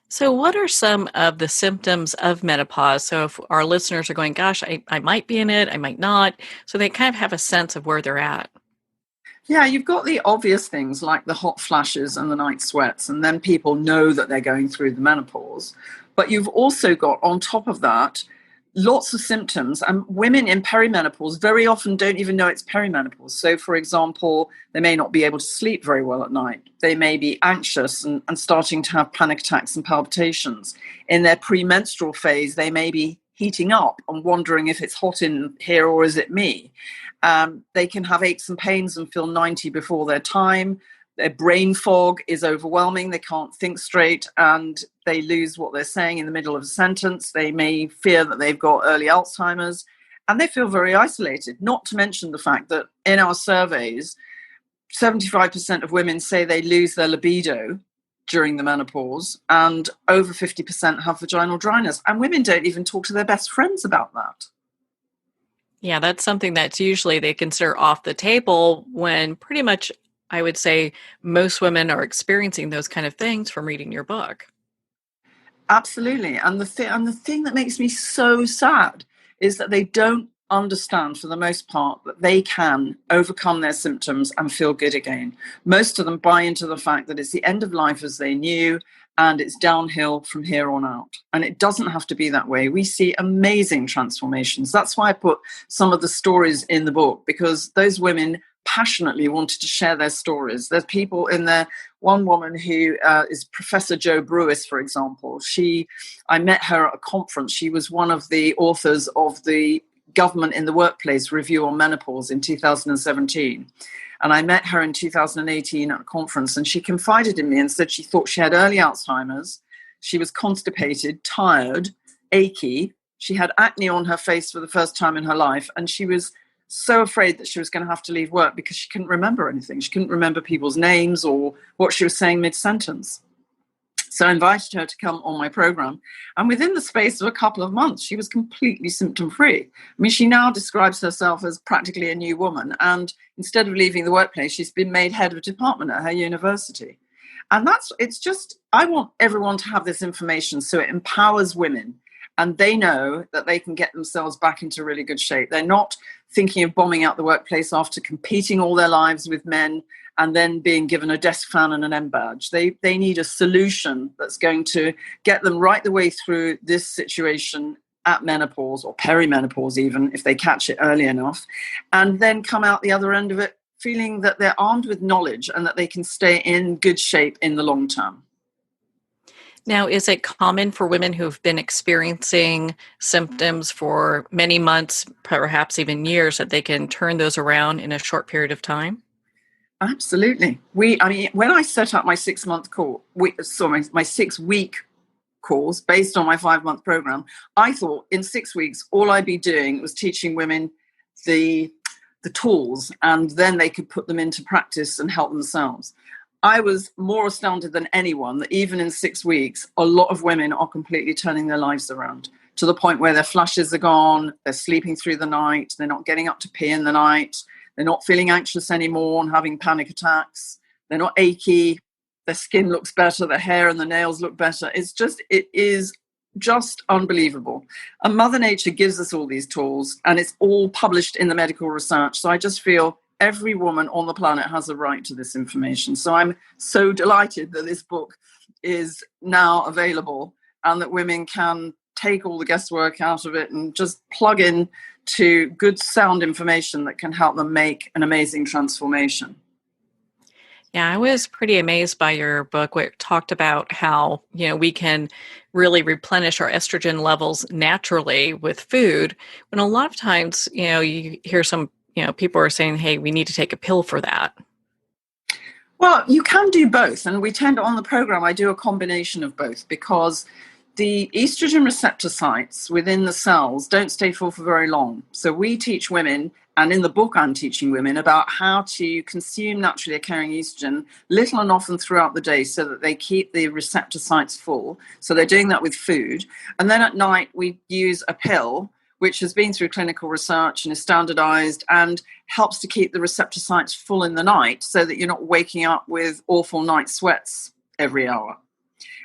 So what are some of the symptoms of menopause? So if our listeners are going, gosh, I might be in it, I might not. So they kind of have a sense of where they're at. Yeah, you've got the obvious things like the hot flashes and the night sweats, and then people know that they're going through the menopause. But you've also got, on top of that, lots of symptoms. And women in perimenopause very often don't even know it's perimenopause. So, for example, they may not be able to sleep very well at night. They may be anxious and starting to have panic attacks and palpitations. In their premenstrual phase, they may be heating up and wondering if it's hot in here or is it me. They can have aches and pains and feel 90 before their time. Their brain fog is overwhelming. They can't think straight and they lose what they're saying in the middle of a sentence. They may fear that they've got early Alzheimer's and they feel very isolated, not to mention the fact that in our surveys, 75% of women say they lose their libido during the menopause and over 50% have vaginal dryness. And women don't even talk to their best friends about that. Yeah, that's something that's usually they consider off the table when pretty much I would say most women are experiencing those kind of things from reading your book. Absolutely. And the thing that makes me so sad is that they don't understand for the most part that they can overcome their symptoms and feel good again. Most of them buy into the fact that it's the end of life as they knew and it's downhill from here on out. And it doesn't have to be that way. We see amazing transformations. That's why I put some of the stories in the book, because those women passionately wanted to share their stories. There's people in there. One woman who is Professor Jo Brewis, for example. I met her at a conference. She was one of the authors of the Government in the Workplace Review on Menopause in 2017. And I met her in 2018 at a conference, and she confided in me and said she thought she had early Alzheimer's. She was constipated, tired, achy. She had acne on her face for the first time in her life, and she was so afraid that she was going to have to leave work because she couldn't remember anything. She couldn't remember people's names or what she was saying mid-sentence. So I invited her to come on my program. And within the space of a couple of months, she was completely symptom-free. I mean, she now describes herself as practically a new woman. And instead of leaving the workplace, she's been made head of department at her university. And I want everyone to have this information so it empowers women. And they know that they can get themselves back into really good shape. They're not thinking of bombing out the workplace after competing all their lives with men and then being given a desk fan and an M badge. They need a solution that's going to get them right the way through this situation at menopause or perimenopause, even if they catch it early enough, and then come out the other end of it feeling that they're armed with knowledge and that they can stay in good shape in the long term. Now, is it common for women who've been experiencing symptoms for many months, perhaps even years, that they can turn those around in a short period of time? Absolutely. When I set up my 6-month course, my 6-week course based on my 5-month program, I thought in 6 weeks, all I'd be doing was teaching women the tools, and then they could put them into practice and help themselves. I was more astounded than anyone that even in 6 weeks, a lot of women are completely turning their lives around to the point where their flushes are gone, they're sleeping through the night, they're not getting up to pee in the night, they're not feeling anxious anymore and having panic attacks, they're not achy, their skin looks better, their hair and the nails look better. It is just unbelievable. And Mother Nature gives us all these tools, and it's all published in the medical research. So I just feel every woman on the planet has a right to this information. So I'm so delighted that this book is now available and that women can take all the guesswork out of it and just plug in to good sound information that can help them make an amazing transformation. Yeah, I was pretty amazed by your book where it talked about how, we can really replenish our estrogen levels naturally with food. When a lot of times, you hear some, people are saying, hey, we need to take a pill for that. Well, you can do both. And we tend on the program, I do a combination of both because the estrogen receptor sites within the cells don't stay full for very long. So we teach women, and in the book I'm teaching women about how to consume naturally occurring estrogen little and often throughout the day so that they keep the receptor sites full. So they're doing that with food. And then at night we use a pill which has been through clinical research and is standardized and helps to keep the receptor sites full in the night so that you're not waking up with awful night sweats every hour.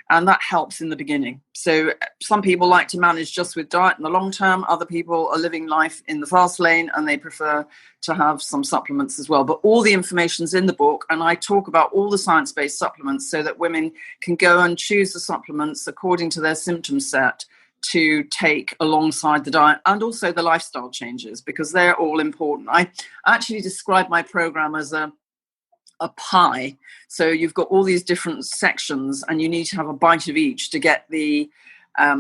And that helps in the beginning. So some people like to manage just with diet in the long term. Other people are living life in the fast lane and they prefer to have some supplements as well. But all the information's in the book, and I talk about all the science-based supplements so that women can go and choose the supplements according to their symptom set to take alongside the diet, and also the lifestyle changes, because they're all important. I actually describe my program as a pie. So you've got all these different sections and you need to have a bite of each to get the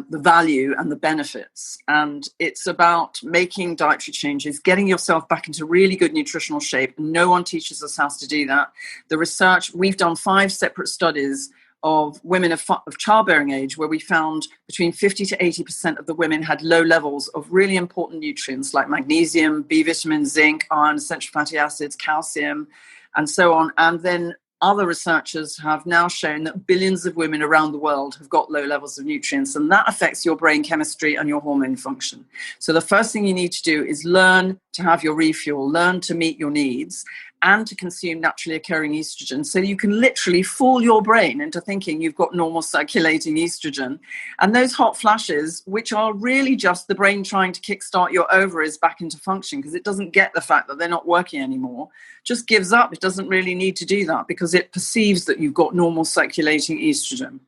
value and the benefits. And it's about making dietary changes, getting yourself back into really good nutritional shape. No one teaches us how to do that. The research, we've done 5 separate studies of women of childbearing age where we found between 50 to 80% of the women had low levels of really important nutrients like magnesium, B vitamin, zinc, iron, essential fatty acids, calcium, and so on. And then other researchers have now shown that billions of women around the world have got low levels of nutrients, and that affects your brain chemistry and your hormone function. So the first thing you need to do is learn to have your refuel, learn to meet your needs, and to consume naturally occurring estrogen. So you can literally fool your brain into thinking you've got normal circulating estrogen. And those hot flashes, which are really just the brain trying to kickstart your ovaries back into function because it doesn't get the fact that they're not working anymore, just gives up. It doesn't really need to do that because it perceives that you've got normal circulating estrogen.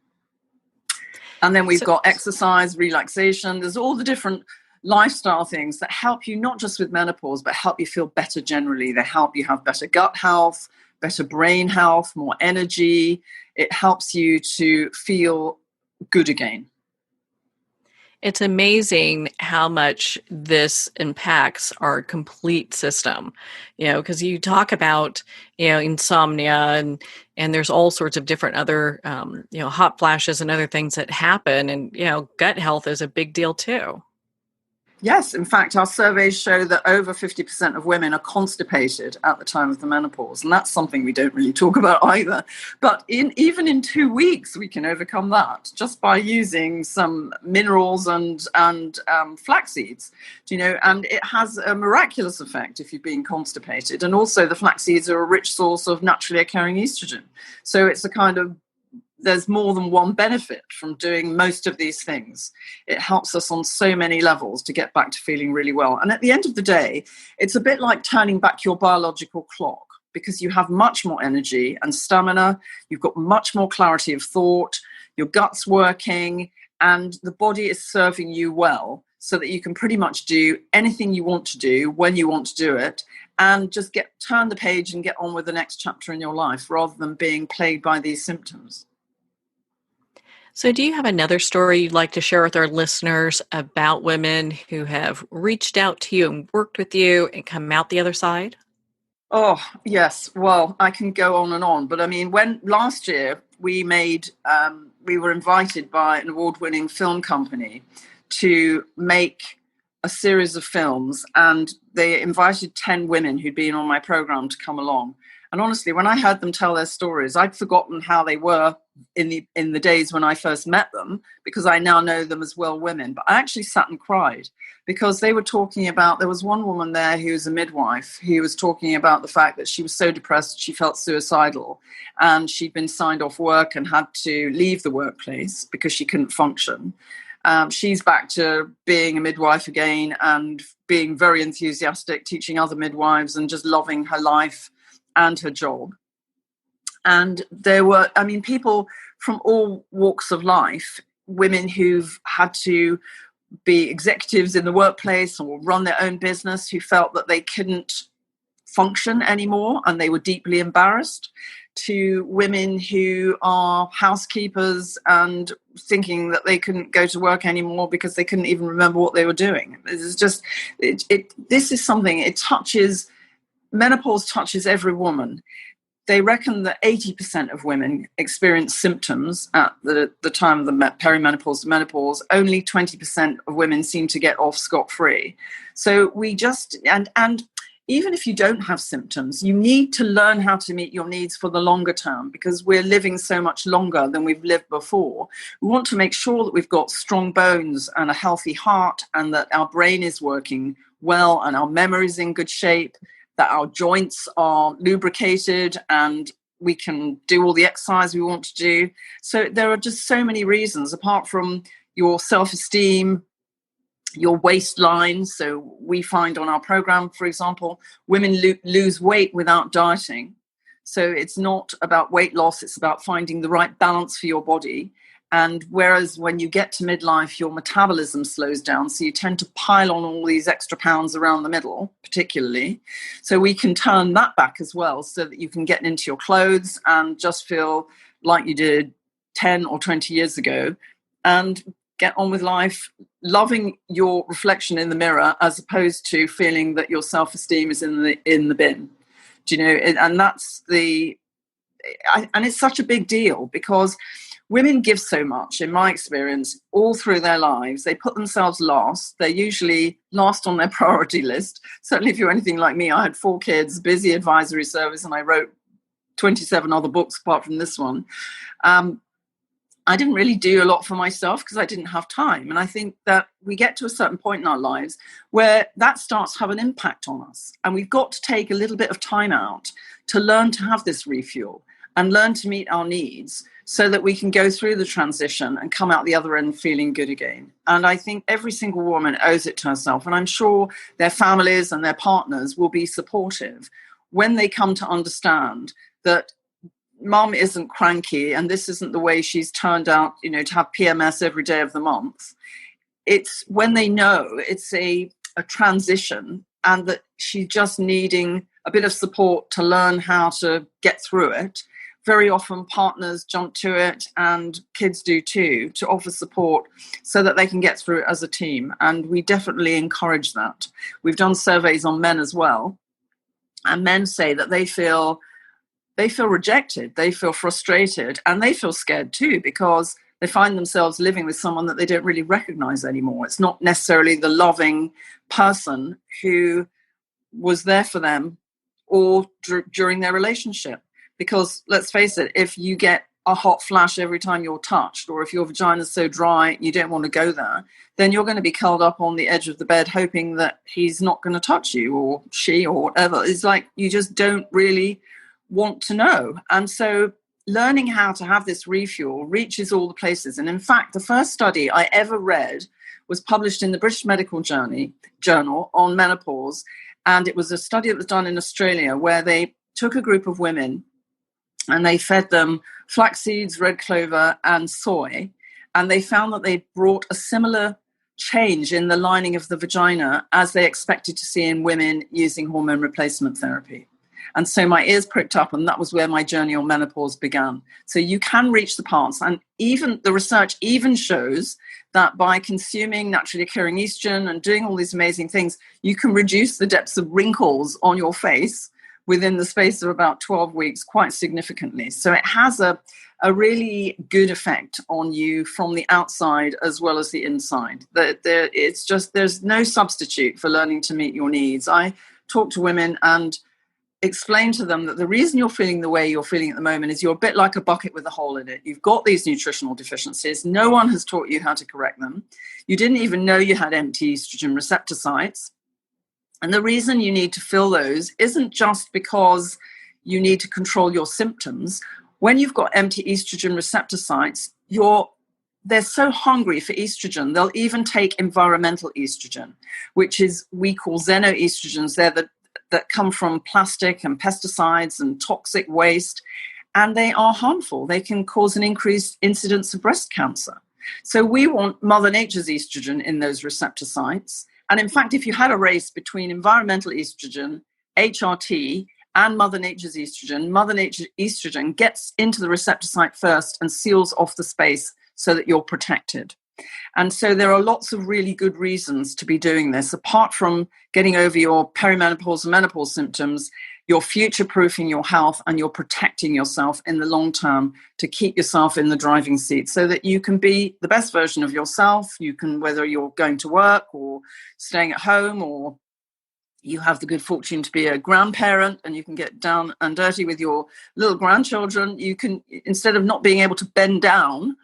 And then we've got exercise, relaxation. There's all the different lifestyle things that help you not just with menopause, but help you feel better generally. They help you have better gut health, better brain health, more energy. It helps you to feel good again. It's amazing how much this impacts our complete system, because you talk about, insomnia and there's all sorts of different other, hot flashes and other things that happen. And, gut health is a big deal too. Yes, in fact, our surveys show that over 50% of women are constipated at the time of the menopause, and that's something we don't really talk about either. But even in 2 weeks, we can overcome that just by using some minerals and flax seeds, and it has a miraculous effect if you've been constipated. And also the flax seeds are a rich source of naturally occurring estrogen. So it's a kind of there's more than one benefit from doing most of these things. It helps us on so many levels to get back to feeling really well. And at the end of the day, it's a bit like turning back your biological clock because you have much more energy and stamina. You've got much more clarity of thought. Your gut's working and the body is serving you well so that you can pretty much do anything you want to do when you want to do it and just turn the page and get on with the next chapter in your life rather than being plagued by these symptoms. So do you have another story you'd like to share with our listeners about women who have reached out to you and worked with you and come out the other side? Oh, yes. Well, I can go on and on. But I mean, when last year we were invited by an award-winning film company to make a series of films, and they invited 10 women who'd been on my program to come along. And honestly, when I heard them tell their stories, I'd forgotten how they were in the days when I first met them because I now know them as well women, but I actually sat and cried because they were talking about, there was one woman there who was a midwife who was talking about the fact that she was so depressed, she felt suicidal, and she'd been signed off work and had to leave the workplace because she couldn't function. She's back to being a midwife again and being very enthusiastic, teaching other midwives and just loving her life and her job. And there were, people from all walks of life, women who've had to be executives in the workplace or run their own business, who felt that they couldn't function anymore and they were deeply embarrassed, to women who are housekeepers and thinking that they couldn't go to work anymore because they couldn't even remember what they were doing. This is just, this is something, menopause touches every woman. They reckon that 80% of women experience symptoms at the time of the perimenopause to menopause. Only 20% of women seem to get off scot-free. So we just, and even if you don't have symptoms, you need to learn how to meet your needs for the longer term, because we're living so much longer than we've lived before. We want to make sure that we've got strong bones and a healthy heart, and that our brain is working well and our memory is in good shape, that our joints are lubricated and we can do all the exercise we want to do. So there are just so many reasons, apart from your self-esteem, your waistline. So we find on our program, for example, women lose weight without dieting. So it's not about weight loss, it's about finding the right balance for your body. And whereas when you get to midlife, your metabolism slows down, so you tend to pile on all these extra pounds around the middle, particularly. So we can turn that back as well, so that you can get into your clothes and just feel like you did 10 or 20 years ago, and get on with life, loving your reflection in the mirror, as opposed to feeling that your self-esteem is in the bin. Do you know? And that's and it's such a big deal, because women give so much, in my experience, all through their lives. They put themselves last. They're usually last on their priority list. Certainly if you're anything like me, I had 4 kids, busy advisory service, and I wrote 27 other books apart from this one. I didn't really do a lot for myself because I didn't have time. And I think that we get to a certain point in our lives where that starts to have an impact on us. And we've got to take a little bit of time out to learn to have this refuel and learn to meet our needs, so that we can go through the transition and come out the other end feeling good again. And I think every single woman owes it to herself. And I'm sure their families and their partners will be supportive when they come to understand that mum isn't cranky and this isn't the way she's turned out, to have PMS every day of the month. It's when they know it's a transition, and that she's just needing a bit of support to learn how to get through it. Very often partners jump to it, and kids do too, to offer support so that they can get through it as a team. And we definitely encourage that. We've done surveys on men as well, and men say that they feel rejected, they feel frustrated, and they feel scared too, because they find themselves living with someone that they don't really recognize anymore. It's not necessarily the loving person who was there for them or during their relationship. Because let's face it, if you get a hot flash every time you're touched, or if your vagina's so dry you don't want to go there, then you're going to be curled up on the edge of the bed hoping that he's not going to touch you, or she, or whatever. It's like you just don't really want to know. And so learning how to have this refuel reaches all the places. And in fact, the first study I ever read was published in the British Medical Journal on menopause. And it was a study that was done in Australia, where they took a group of women and they fed them flax seeds, red clover, and soy. And they found that they brought a similar change in the lining of the vagina as they expected to see in women using hormone replacement therapy. And so my ears pricked up, and that was where my journey on menopause began. So you can reach the parts, and even the research even shows that by consuming naturally occurring estrogen and doing all these amazing things, you can reduce the depths of wrinkles on your face within the space of about 12 weeks quite significantly. So it has a really good effect on you from the outside as well as the inside. There's no substitute for learning to meet your needs. I talk to women, and explain to them that the reason you're feeling the way you're feeling at the moment is you're a bit like a bucket with a hole in it. You've got these nutritional deficiencies. No one has taught you how to correct them. You didn't even know you had empty estrogen receptor sites. And the reason you need to fill those isn't just because you need to control your symptoms. When you've got empty estrogen receptor sites, they're so hungry for estrogen, they'll even take environmental estrogen, which is we call xenoestrogens. They're that come from plastic and pesticides and toxic waste, and they are harmful. They can cause an increased incidence of breast cancer. So we want Mother Nature's estrogen in those receptor sites. And in fact, if you had a race between environmental estrogen, HRT, and Mother Nature's estrogen, Mother Nature's estrogen gets into the receptor site first and seals off the space so that you're protected. And so there are lots of really good reasons to be doing this. Apart from getting over your perimenopause and menopause symptoms, you're future-proofing your health and you're protecting yourself in the long term to keep yourself in the driving seat so that you can be the best version of yourself. You can, whether you're going to work or staying at home, or you have the good fortune to be a grandparent and you can get down and dirty with your little grandchildren. You can, instead of not being able to bend down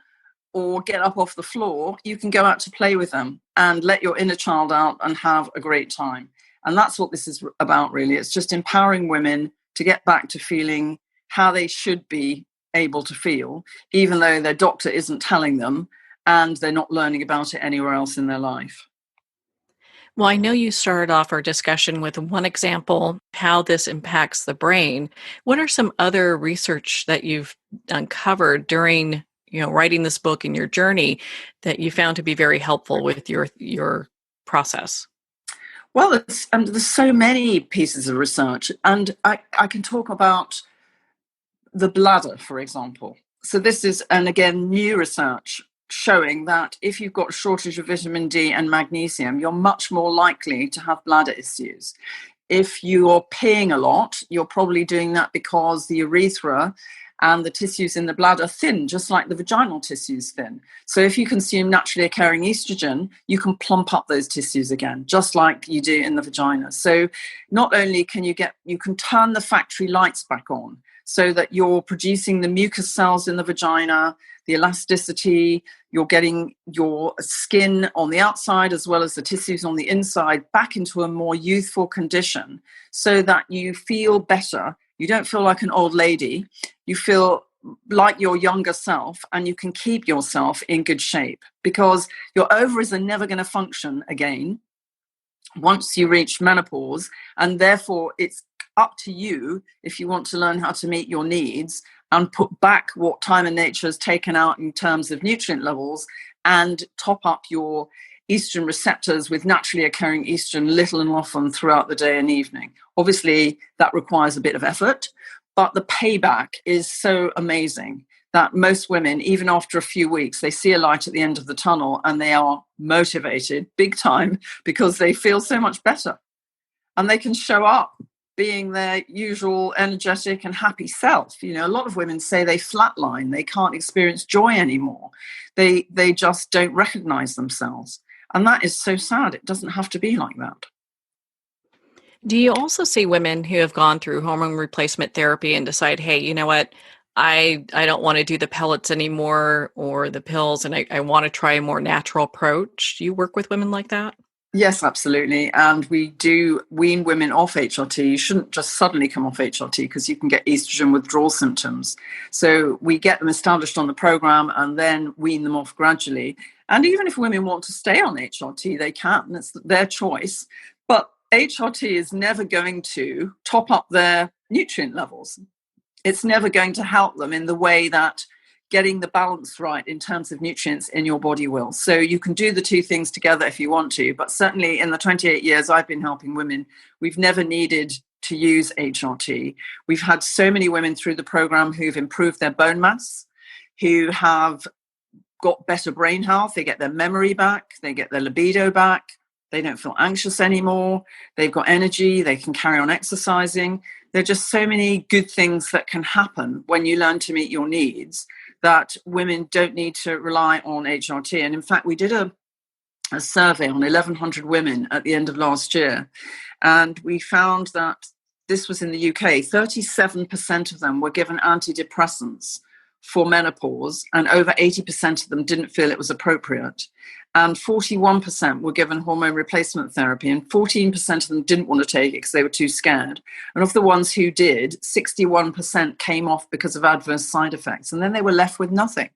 or get up off the floor, you can go out to play with them and let your inner child out and have a great time. And that's what this is about, really. It's just empowering women to get back to feeling how they should be able to feel, even though their doctor isn't telling them and they're not learning about it anywhere else in their life. Well, I know you started off our discussion with one example, how this impacts the brain. What are some other research that you've uncovered during writing this book and your journey that you found to be very helpful with your process? Well, there's so many pieces of research, and I can talk about the bladder, for example. So this is, and again, new research showing that if you've got a shortage of vitamin D and magnesium, you're much more likely to have bladder issues. If you're peeing a lot, you're probably doing that because the urethra and the tissues in the bladder thin, just like the vaginal tissues thin. So if you consume naturally occurring estrogen, you can plump up those tissues again, just like you do in the vagina. So not only can you can turn the factory lights back on so that you're producing the mucus cells in the vagina, the elasticity, you're getting your skin on the outside as well as the tissues on the inside back into a more youthful condition so that you feel better. You don't feel like an old lady. You feel like your younger self, and you can keep yourself in good shape because your ovaries are never going to function again once you reach menopause. And therefore, it's up to you if you want to learn how to meet your needs and put back what time and nature has taken out in terms of nutrient levels and top up your estrogen receptors with naturally occurring estrogen little and often throughout the day and evening. Obviously, that requires a bit of effort, but the payback is so amazing that most women, even after a few weeks, they see a light at the end of the tunnel and they are motivated big time because they feel so much better and they can show up being their usual energetic and happy self. A lot of women say they flatline, they can't experience joy anymore. They just don't recognize themselves. And that is so sad. It doesn't have to be like that. Do you also see women who have gone through hormone replacement therapy and decide, hey, you know what, I don't want to do the pellets anymore or the pills, and I want to try a more natural approach? Do you work with women like that? Yes, absolutely. And we do wean women off HRT. You shouldn't just suddenly come off HRT because you can get estrogen withdrawal symptoms. So we get them established on the program and then wean them off gradually. And even if women want to stay on HRT, they can. It's their choice. But HRT is never going to top up their nutrient levels. It's never going to help them in the way that getting the balance right in terms of nutrients in your body will. So you can do the two things together if you want to, but certainly in the 28 years I've been helping women, we've never needed to use HRT. We've had so many women through the program who've improved their bone mass, who have got better brain health, they get their memory back, they get their libido back, they don't feel anxious anymore, they've got energy, they can carry on exercising. There are just so many good things that can happen when you learn to meet your needs that women don't need to rely on HRT. And in fact, we did a survey on 1,100 women at the end of last year, and we found that this was in the UK, 37% of them were given antidepressants for menopause, and over 80% of them didn't feel it was appropriate. And 41% were given hormone replacement therapy, and 14% of them didn't want to take it because they were too scared. And of the ones who did, 61% came off because of adverse side effects. And then they were left with nothing.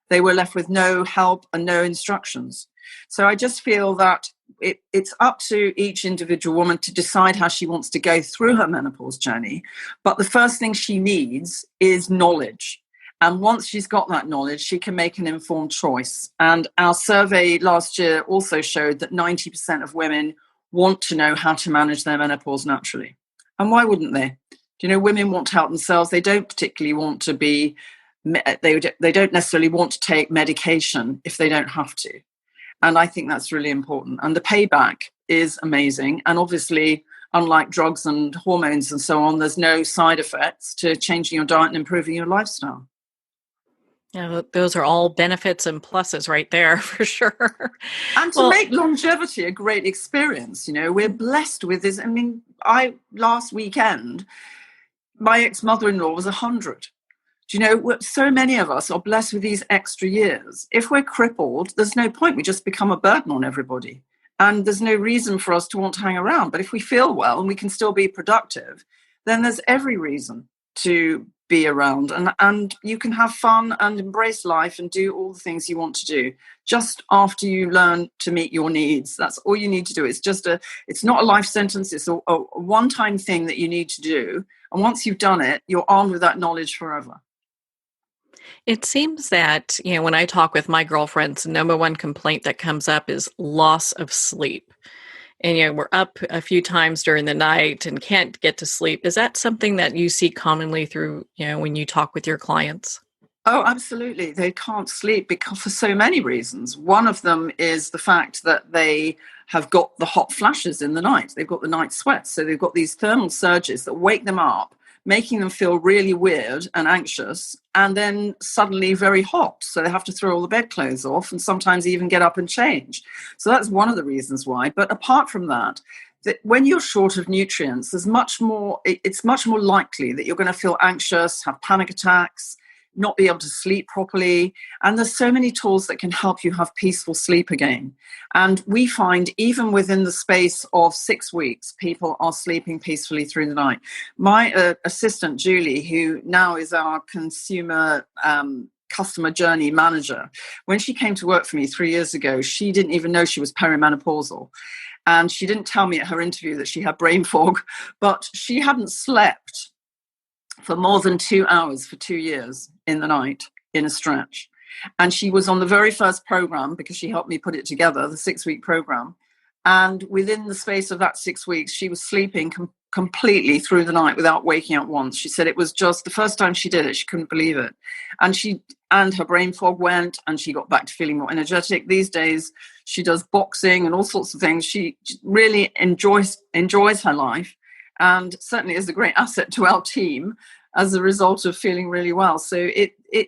They were left with no help and no instructions. So I just feel that it's up to each individual woman to decide how she wants to go through her menopause journey. But the first thing she needs is knowledge. And once she's got that knowledge, she can make an informed choice. And our survey last year also showed that 90% of women want to know how to manage their menopause naturally. And why wouldn't they? You know, women want to help themselves. They don't particularly want to be, they don't necessarily want to take medication if they don't have to. And I think that's really important. And the payback is amazing. And obviously, unlike drugs and hormones and so on, there's no side effects to changing your diet and improving your lifestyle. Yeah, those are all benefits and pluses right there for sure. And to make longevity a great experience, you know, we're blessed with this. I mean, last weekend, my ex-mother-in-law was 100. Do you know, so many of us are blessed with these extra years. If we're crippled, there's no point. We just become a burden on everybody. And there's no reason for us to want to hang around. But if we feel well and we can still be productive, then there's every reason to be around, and you can have fun and embrace life and do all the things you want to do just after you learn to meet your needs. That's all you need to do. It's not a life sentence. It's a one-time thing that you need to do. And once you've done it, you're armed with that knowledge forever. It seems that, you know, when I talk with my girlfriends, the number one complaint that comes up is loss of sleep. And, you know, we're up a few times during the night and can't get to sleep. Is that something that you see commonly through, you know, when you talk with your clients? Oh, absolutely. They can't sleep because for so many reasons. One of them is the fact that they have got the hot flashes in the night. They've got the night sweats. So they've got these thermal surges that wake them up, making them feel really weird and anxious, and then suddenly very hot. So they have to throw all the bedclothes off and sometimes even get up and change. So that's one of the reasons why. But apart from that when you're short of nutrients, it's much more likely that you're going to feel anxious, have panic attacks, not be able to sleep properly. And there's so many tools that can help you have peaceful sleep again. And we find even within the space of 6 weeks, people are sleeping peacefully through the night. My assistant, Julie, who now is our consumer customer journey manager, when she came to work for me 3 years ago, she didn't even know she was perimenopausal. And she didn't tell me at her interview that she had brain fog, but she hadn't slept for more than 2 hours for 2 years in the night in a stretch. And she was on the very first program because she helped me put it together, the 6-week program. And within the space of that 6 weeks, she was sleeping completely through the night without waking up once. She said it was just the first time she did it, she couldn't believe it. And her brain fog went and she got back to feeling more energetic. These days, she does boxing and all sorts of things. She really enjoys her life, and certainly is a great asset to our team as a result of feeling really well. So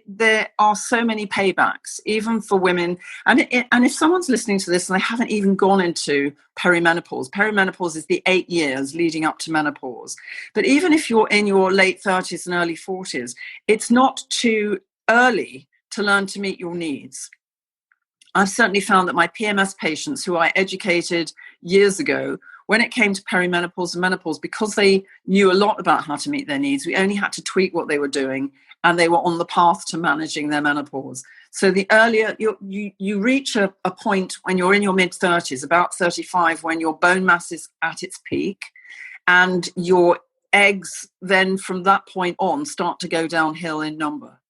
there are so many paybacks, even for women. And if someone's listening to this and they haven't even gone into perimenopause is the 8 years leading up to menopause. But even if you're in your late 30s and early 40s, it's not too early to learn to meet your needs. I've certainly found that my PMS patients who I educated years ago, when it came to perimenopause and menopause, because they knew a lot about how to meet their needs, we only had to tweak what they were doing and they were on the path to managing their menopause. So the earlier you reach a point when you're in your mid-30s, about 35, when your bone mass is at its peak and your eggs then from that point on start to go downhill in number.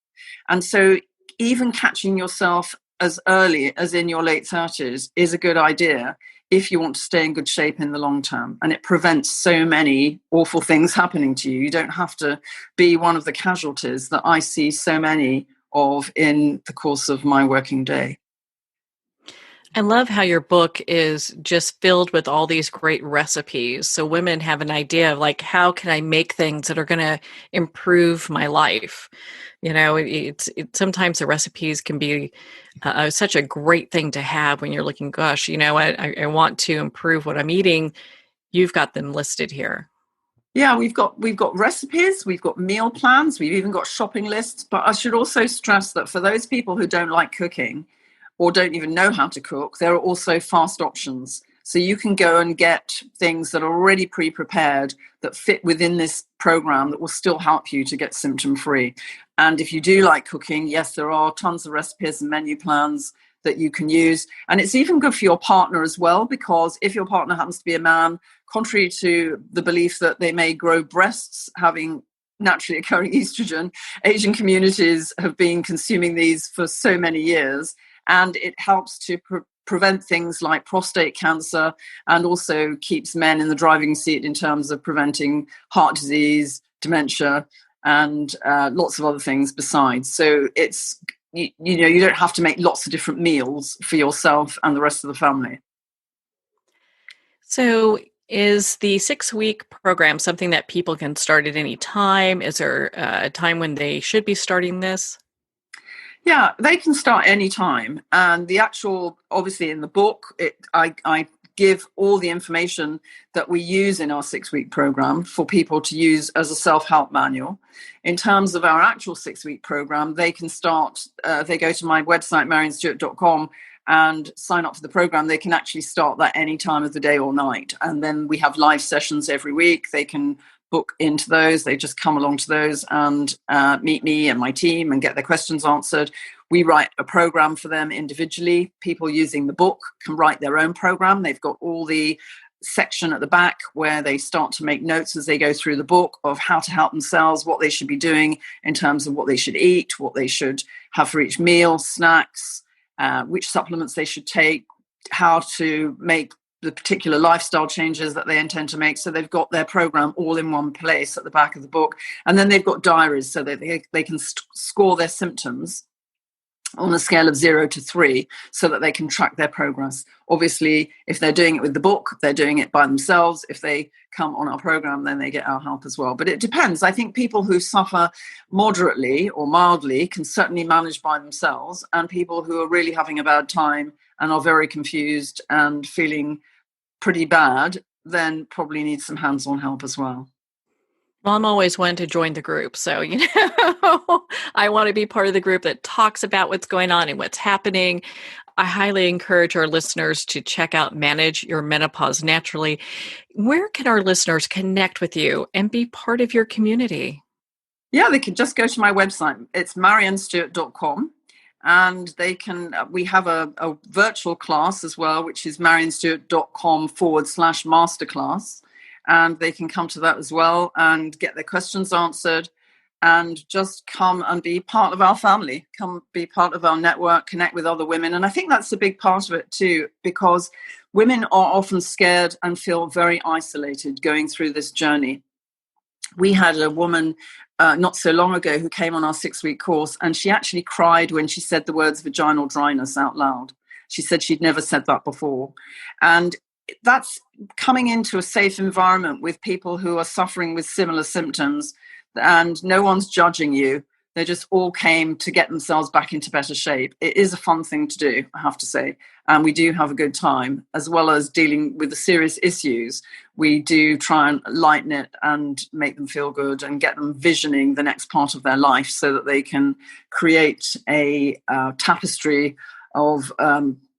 And so even catching yourself as early as in your late 30s is a good idea if you want to stay in good shape in the long term. And it prevents so many awful things happening to you. You don't have to be one of the casualties that I see so many of in the course of my working day. I love how your book is just filled with all these great recipes. So women have an idea of like, how can I make things that are going to improve my life? You know, it's sometimes the recipes can be such a great thing to have when you're looking, gosh, you know, I want to improve what I'm eating. You've got them listed here. Yeah, we've got recipes, we've got meal plans, we've even got shopping lists. But I should also stress that for those people who don't like cooking or don't even know how to cook, there are also fast options. So you can go and get things that are already pre-prepared that fit within this program that will still help you to get symptom free. And if you do like cooking, yes, there are tons of recipes and menu plans that you can use. And it's even good for your partner as well, because if your partner happens to be a man, contrary to the belief that they may grow breasts having naturally occurring estrogen, Asian communities have been consuming these for so many years, and it helps to prevent things like prostate cancer, and also keeps men in the driving seat in terms of preventing heart disease, dementia, and lots of other things besides. So it's, you know, you don't have to make lots of different meals for yourself and the rest of the family. So is the 6-week program something that people can start at any time? Is there a time when they should be starting this? Yeah, they can start any time. And the actual, obviously in the book, I give all the information that we use in our 6-week program for people to use as a self-help manual. In terms of our actual 6-week program, they can start, they go to my website, maryonstewart.com, and sign up for the program. They can actually start that any time of the day or night. And then we have live sessions every week. They can book into those. They just come along to those and meet me and my team and get their questions answered. We write a program for them individually. People using the book can write their own program. They've got all the section at the back where they start to make notes as they go through the book of how to help themselves, what they should be doing in terms of what they should eat, what they should have for each meal, snacks, which supplements they should take, how to make the particular lifestyle changes that they intend to make. So they've got their program all in one place at the back of the book. And then they've got diaries so that they can score their symptoms on a scale of 0 to 3 so that they can track their progress. Obviously, if they're doing it with the book, they're doing it by themselves. If they come on our program, then they get our help as well. But it depends. I think people who suffer moderately or mildly can certainly manage by themselves, and people who are really having a bad time and are very confused and feeling pretty bad, then probably need some hands-on help as well. Well, I'm always one to join the group. So, I want to be part of the group that talks about what's going on and what's happening. I highly encourage our listeners to check out Manage Your Menopause Naturally. Where can our listeners connect with you and be part of your community? Yeah, they can just go to my website. It's maryonstewart.com. And we have a virtual class as well, which is maryonstewart.com/masterclass. And they can come to that as well and get their questions answered and just come and be part of our family, come be part of our network, connect with other women. And I think that's a big part of it too, because women are often scared and feel very isolated going through this journey. We had a woman not so long ago who came on our 6-week course, and she actually cried when she said the words vaginal dryness out loud. She said she'd never said that before. And that's coming into a safe environment with people who are suffering with similar symptoms, and no one's judging you. They just all came to get themselves back into better shape. It is a fun thing to do, I have to say. And we do have a good time, as well as dealing with the serious issues. We do try and lighten it and make them feel good and get them visioning the next part of their life so that they can create a tapestry of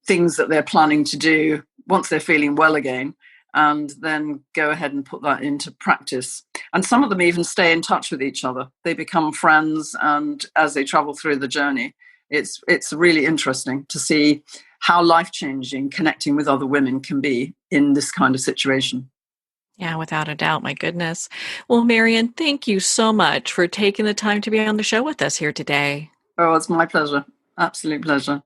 things that they're planning to do once they're feeling well again, and then go ahead and put that into practice. And some of them even stay in touch with each other. They become friends, and as they travel through the journey, it's really interesting to see how life-changing connecting with other women can be in this kind of situation. Yeah, without a doubt. My goodness. Well, Maryon, thank you so much for taking the time to be on the show with us here today. Oh, it's my pleasure. Absolute pleasure.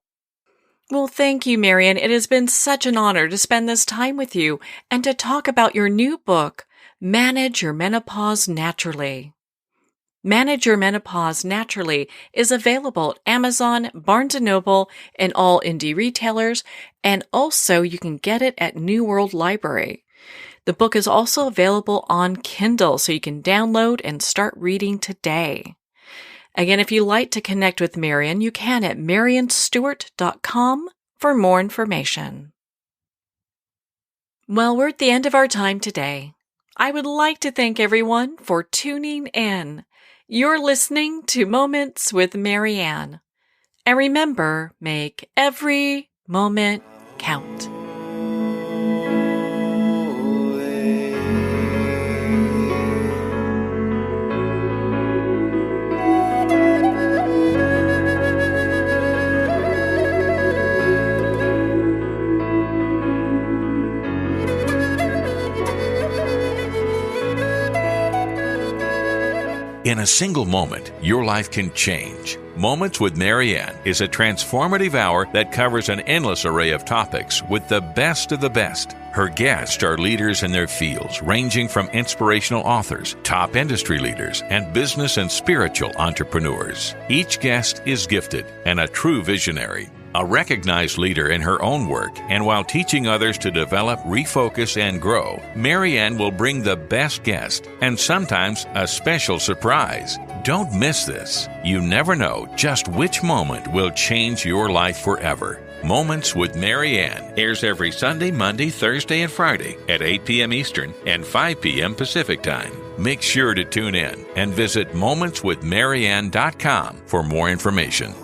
Well, thank you, Maryon. It has been such an honor to spend this time with you and to talk about your new book, Manage Your Menopause Naturally. Manage Your Menopause Naturally is available at Amazon, Barnes & Noble, and all indie retailers, and also you can get it at New World Library. The book is also available on Kindle, so you can download and start reading today. Again, if you'd like to connect with Maryon, you can at maryonstewart.com for more information. Well, we're at the end of our time today. I would like to thank everyone for tuning in. You're listening to Moments with Maryann. And remember, make every moment count. In a single moment, your life can change. Moments with Maryann is a transformative hour that covers an endless array of topics with the best of the best. Her guests are leaders in their fields, ranging from inspirational authors, top industry leaders, and business and spiritual entrepreneurs. Each guest is gifted and a true visionary, a recognized leader in her own work, and while teaching others to develop, refocus, and grow, Maryann will bring the best guest and sometimes a special surprise. Don't miss this. You never know just which moment will change your life forever. Moments with Maryann airs every Sunday, Monday, Thursday, and Friday at 8 p.m. Eastern and 5 p.m. Pacific Time. Make sure to tune in and visit momentswithmaryann.com for more information.